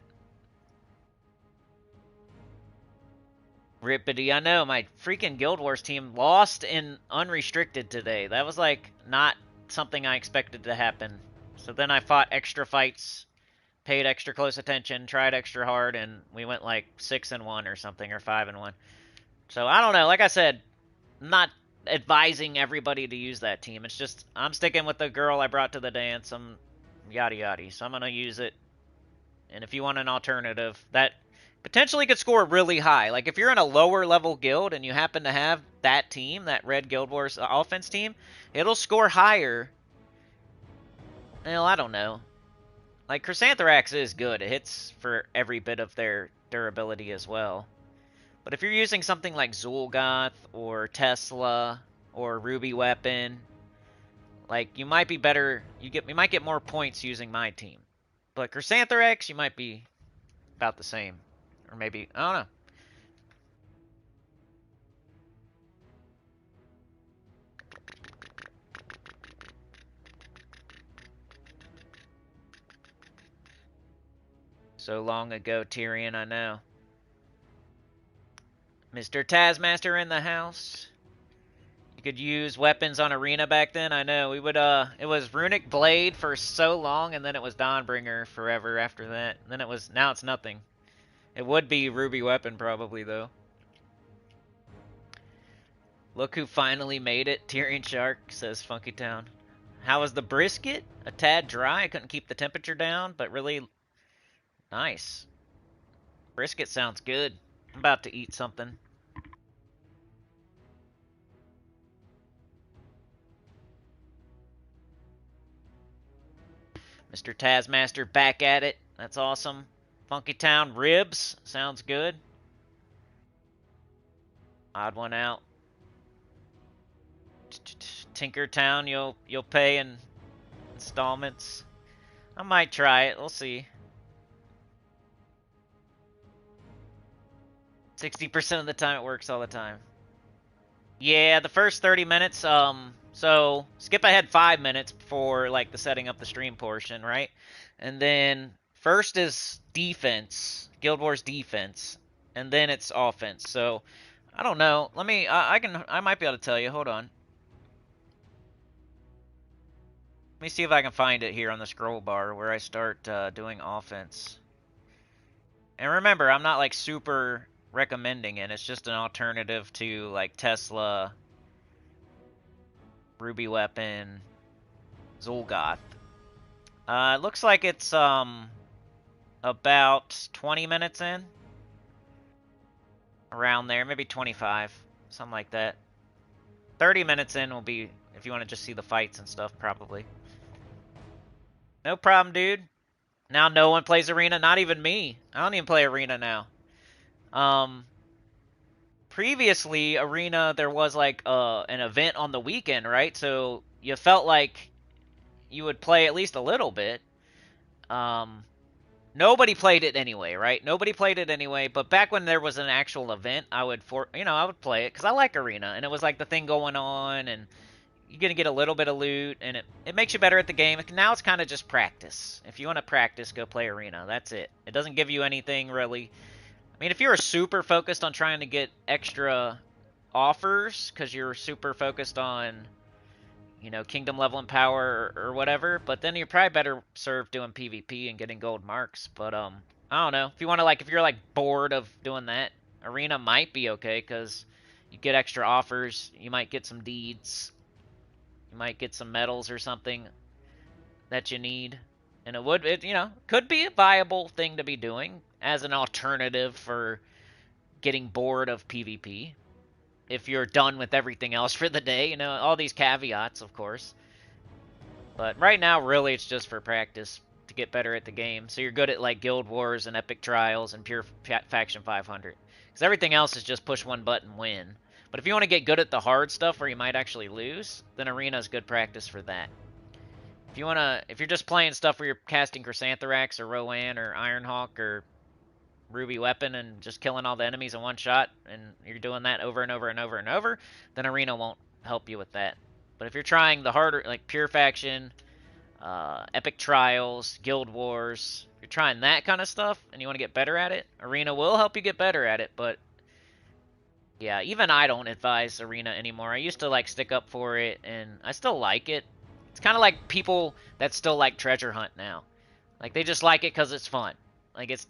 Rippity, I know. My freaking Guild Wars team lost in unrestricted today. That was, like, not something I expected to happen. So then I fought extra fights, paid extra close attention, tried extra hard, and we went, like, 6-1 or something, or 5-1. So, I don't know. Like I said, I'm not advising everybody to use that team. It's just, I'm sticking with the girl I brought to the dance. I'm yada yada. So I'm going to use it. And if you want an alternative, that potentially could score really high. Like, if you're in a lower level guild and you happen to have that team, that red Guild Wars offense team, it'll score higher. Well, I don't know. Like, Chrysanthrax is good. It hits for every bit of their durability as well. But if you're using something like Zul'Goth or Tesla or Ruby Weapon, like, you might be better. You might get more points using my team. But Chrysanthrax, you might be about the same. Or maybe, I don't know. So long ago, Tyrion, I know. Mr. Taskmaster in the house. You could use weapons on Arena back then, I know. We would, it was Runic Blade for so long, and then it was Dawnbringer forever after that. And then it was, now it's nothing. It would be Ruby Weapon probably, though. Look who finally made it, Tyrion Shark, says Funky Town. How was the brisket? A tad dry, I couldn't keep the temperature down, but really nice. Brisket sounds good. I'm about to eat something. Mr. Taskmaster back at it. That's awesome. Funky Town ribs. Sounds good. Odd one out. Tinker Town, you'll pay in installments. I might try it. We'll see. 60% of the time it works all the time. Yeah, the first 30 minutes, so skip ahead 5 minutes for, like, the setting up the stream portion, right? And then first is defense, Guild Wars defense, and then it's offense. So, I don't know. Let me, I might be able to tell you. Hold on. Let me see if I can find it here on the scroll bar where I start doing offense. And remember, I'm not, like, super recommending it. It's just an alternative to, like, Tesla, Ruby Weapon, Zul'Goth. It looks like it's about 20 minutes in. Around there, maybe 25, something like that. 30 minutes in will be, if you want to just see the fights and stuff, probably. No problem, dude. Now no one plays Arena, not even me. I don't even play Arena now. Previously, Arena, there was, like, an event on the weekend, right? So you felt like you would play at least a little bit. nobody played it anyway, right? Nobody played it anyway. But back when there was an actual event, I would I would play it because I like arena, and it was like the thing going on, and you're gonna get a little bit of loot, and it makes you better at the game. Now it's kind of just practice. If you want to practice, go play arena. That's it. It doesn't give you anything really. I mean, if you're super focused on trying to get extra offers because you're super focused on, you know, kingdom level and power or whatever, but then you're probably better served doing PvP and getting gold marks. But I don't know. If you want to, like, if you're like bored of doing that, arena might be okay because you get extra offers. You might get some deeds. You might get some medals or something that you need. And it you know, could be a viable thing to be doing as an alternative for getting bored of PvP. If you're done with everything else for the day, you know, all these caveats, of course. But right now, really, it's just for practice to get better at the game. So you're good at, like, Guild Wars and Epic Trials and Pure Faction 500. Because everything else is just push one button, win. But if you want to get good at the hard stuff where you might actually lose, then Arena is good practice for that. If you're just playing stuff where you're casting Chrysanthrax or Rowan or Ironhawk or Ruby Weapon and just killing all the enemies in one shot, and you're doing that over and over and over and over, then Arena won't help you with that. But if you're trying the harder, like Pure Faction, Epic Trials, Guild Wars, if you're trying that kind of stuff and you want to get better at it, Arena will help you get better at it. But yeah, even I don't advise Arena anymore. I used to, like, stick up for it, and I still like it. It's kind of like people that still like Treasure Hunt now. Like, they just like it because it's fun. Like, it's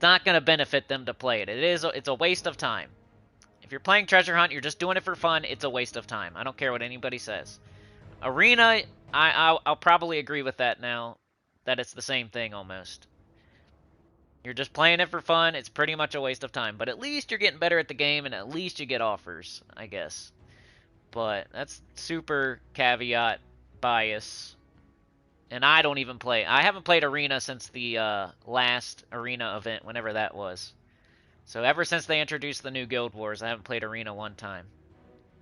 not going to benefit them to play it. It's a waste of time. If you're playing Treasure Hunt, you're just doing it for fun, it's a waste of time. I don't care what anybody says. Arena, I'll probably agree with that now, that it's the same thing almost. You're just playing it for fun, it's pretty much a waste of time. But at least you're getting better at the game, and at least you get offers, I guess. But that's super caveat bias. And I don't even play. I haven't played Arena since the last Arena event, whenever that was. So ever since they introduced the new Guild Wars, I haven't played Arena one time.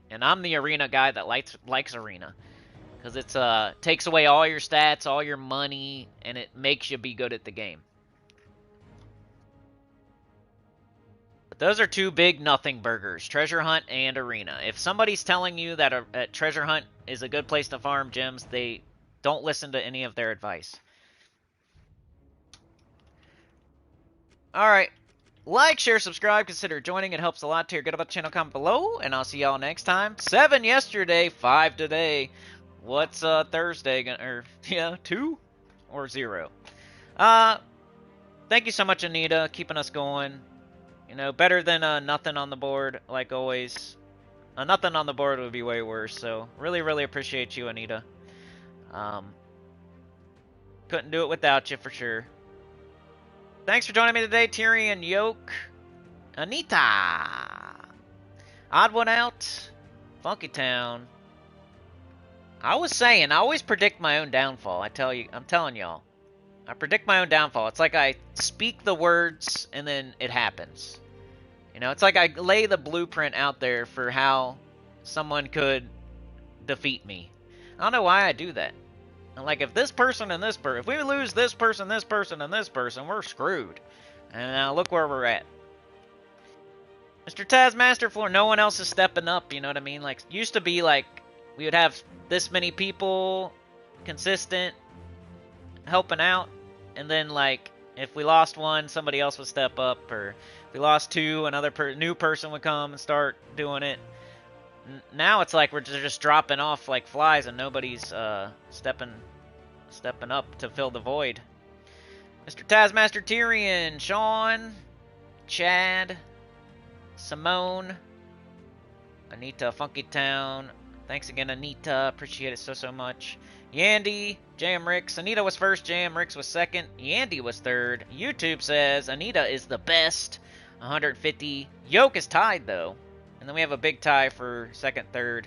And I'm the Arena guy that likes Arena. Because it takes away all your stats, all your money, and it makes you be good at the game. But those are two big nothing burgers, Treasure Hunt and Arena. If somebody's telling you that Treasure Hunt is a good place to farm gems, they don't listen to any of their advice. Alright. Like, share, subscribe, consider joining. It helps a lot. Good about the channel, comment below, and I'll see y'all next time. 7 yesterday, 5 today. What's Thursday gonna, or yeah, 2 or 0? Thank you so much, Anita, keeping us going. You know, better than nothing on the board, like always. Nothing on the board would be way worse. So really, really appreciate you, Anita. Couldn't do it without you for sure. Thanks for joining me today, Tyrion Yoke, Anita, Odd One Out, Funky Town. I was saying, I always predict my own downfall. I'm telling y'all. I predict my own downfall. It's like I speak the words and then it happens. You know, it's like I lay the blueprint out there for how someone could defeat me. I don't know why I do that. Like, if this person and this person, if we lose this person, this person, and this person, we're screwed. And now look where we're at. Mr. Tazmaster Floor, no one else is stepping up, you know what I mean? Like, used to be like, we would have this many people, consistent, helping out. And then, like, if we lost one, somebody else would step up. Or if we lost two, another new person would come and start doing it. Now it's like we're just dropping off like flies and nobody's stepping up to fill the void. Mr. Tazmaster Tyrion, Sean, Chad, Simone, Anita Funky Town. Thanks again, Anita. Appreciate it so much. Yandy, Jam Ricks. Anita was first, Jam Ricks was second, Yandy was third. YouTube says Anita is the best. 150. Yoke is tied though. And then we have a big tie for second, third.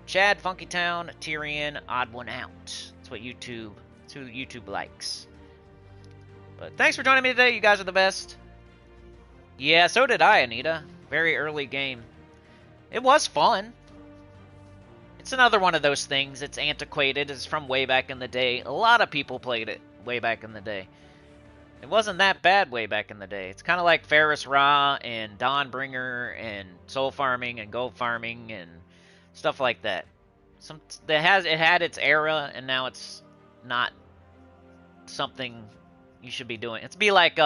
Chad, Funky Town, Tyrion, Odd One Out. That's what YouTube, that's who YouTube likes. But thanks for joining me today. You guys are the best. Yeah, so did I, Anita. Very early game. It was fun. It's another one of those things. It's antiquated. It's from way back in the day. A lot of people played it way back in the day. It wasn't that bad way back in the day. It's kind of like Ferris Ra and Dawnbringer and soul farming and gold farming and stuff like that. It had its era, and now it's not something you should be doing. It's be like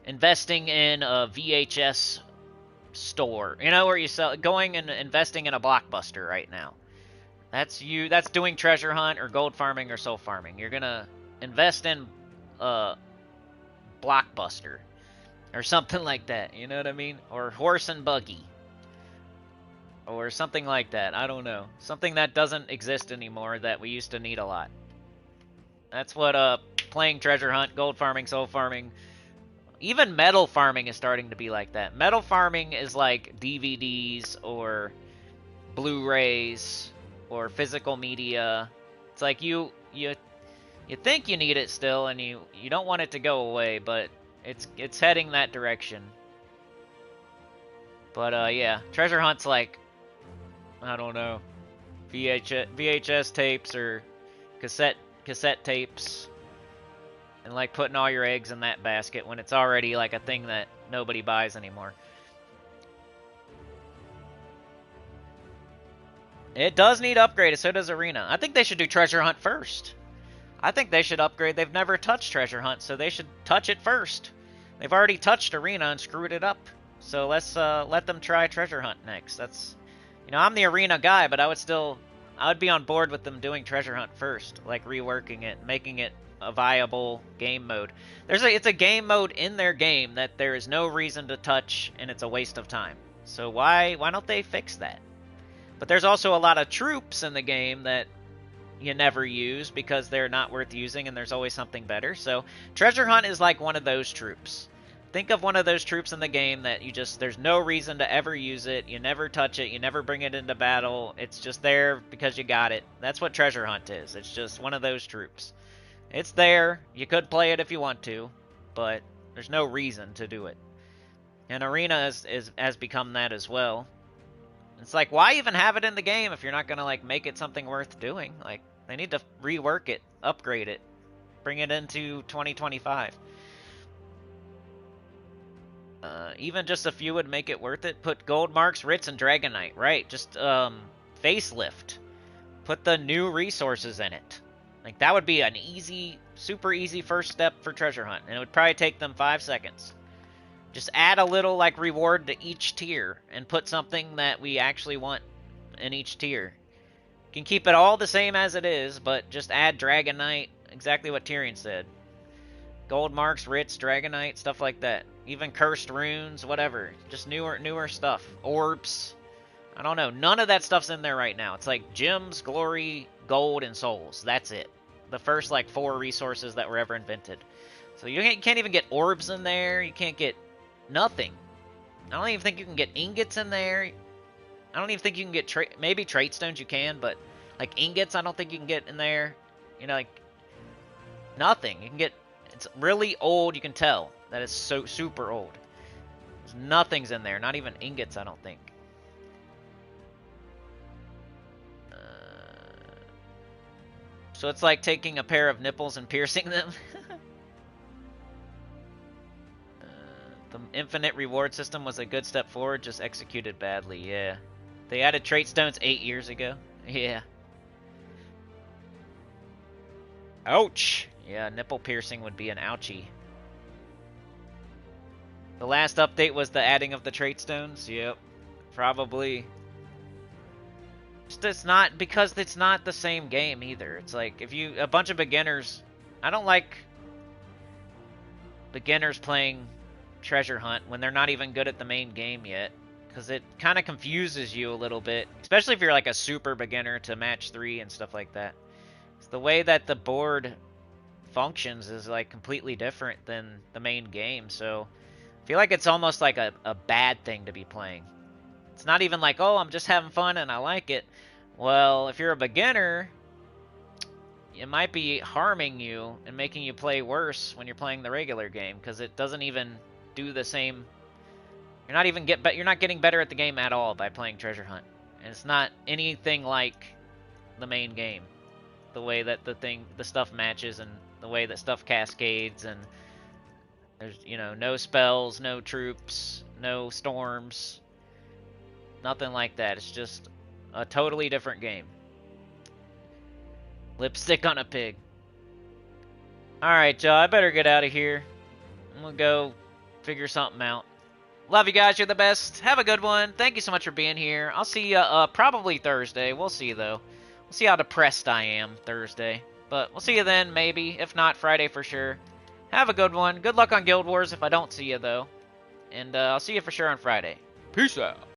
investing in a VHS store, you know, where you sell going and investing in a Blockbuster right now. That's doing treasure hunt or gold farming or soul farming. You're gonna invest in Blockbuster or something like that. You know what I mean? Or horse and buggy or something like that. I don't know. Something that doesn't exist anymore that we used to need a lot. That's what playing treasure hunt, gold farming, soul farming, even metal farming is starting to be like that. Metal farming is like DVDs or Blu-rays or physical media. It's like you think you need it still, and you don't want it to go away, but it's heading that direction. But yeah, treasure hunt's like, I don't know, VHS tapes or cassette tapes, and like putting all your eggs in that basket when it's already like a thing that nobody buys anymore. It does need upgraded, so does Arena. I think they should do treasure hunt first. I think they should upgrade. They've never touched treasure hunt, so they should touch it first. They've already touched Arena and screwed it up. So let's let them try treasure hunt next. That's, you know, I'm the Arena guy, but I would be on board with them doing treasure hunt first, like reworking it, making it a viable game mode. It's a game mode in their game that there is no reason to touch, and it's a waste of time. So why don't they fix that? But there's also a lot of troops in the game that you never use because they're not worth using, and there's always something better. So treasure hunt is like one of those troops. Think of one of those troops in the game that there's no reason to ever use it. You never touch it. You never bring it into battle. It's just there because you got it. That's what treasure hunt is. It's just one of those troops. It's there. You could play it if you want to, but there's no reason to do it. And Arena has become that as well. It's like, why even have it in the game if you're not gonna like make it something worth doing? Like, they need to rework it, upgrade it, bring it into 2025. Even just a few would make it worth it. Put gold marks, Ritz, and Dragonite. Right, just facelift. Put the new resources in it. Like, that would be an easy, super easy first step for treasure hunt, and it would probably take them 5 seconds. Just add a little like reward to each tier and put something that we actually want in each tier. You can keep it all the same as it is, but just add Dragonite, exactly what Tyrion said. Gold marks, Ritz, Dragonite, stuff like that. Even cursed runes, whatever. Just newer stuff. Orbs. I don't know. None of that stuff's in there right now. It's like gems, glory, gold, and souls. That's it. The first like 4 resources that were ever invented. So you can't even get orbs in there. You can't get nothing. I don't even think you can get ingots in there. I don't even think you can get maybe trait stones you can, but like ingots I don't think you can get in there. You know, like nothing. You can get, it's really old, you can tell that it's so super old. There's nothing's in there, not even ingots I don't think. So it's like taking a pair of nipples and piercing them. The infinite reward system was a good step forward, just executed badly, yeah. They added trait stones 8 years ago. Yeah. Ouch! Yeah, nipple piercing would be an ouchie. The last update was the adding of the trait stones? Yep. Probably. It's not, because it's not the same game either. It's like, if you, a bunch of beginners, I don't like beginners playing treasure hunt when they're not even good at the main game yet, because it kind of confuses you a little bit, especially if you're like a super beginner to match 3 and stuff like that. It's the way that the board functions is like completely different than the main game, so I feel like it's almost like a bad thing to be playing. It's not even like, oh, I'm just having fun and I like it. Well, if you're a beginner, it might be harming you and making you play worse when you're playing the regular game, because it doesn't even do the same. You're not getting better at the game at all by playing treasure hunt. And it's not anything like the main game. The way that the stuff matches and the way that stuff cascades and There's, you know, no spells, no troops, no storms, nothing like that. It's just a totally different game. Lipstick on a pig. Alright, Joe, I better get out of here. I'm gonna go figure something out. Love you guys. You're the best. Have a good one. Thank you so much for being here. I'll see you probably Thursday. We'll see, though. We'll see how depressed I am Thursday. But we'll see you then, maybe. If not, Friday for sure. Have a good one. Good luck on Guild Wars if I don't see you, though. And I'll see you for sure on Friday. Peace out.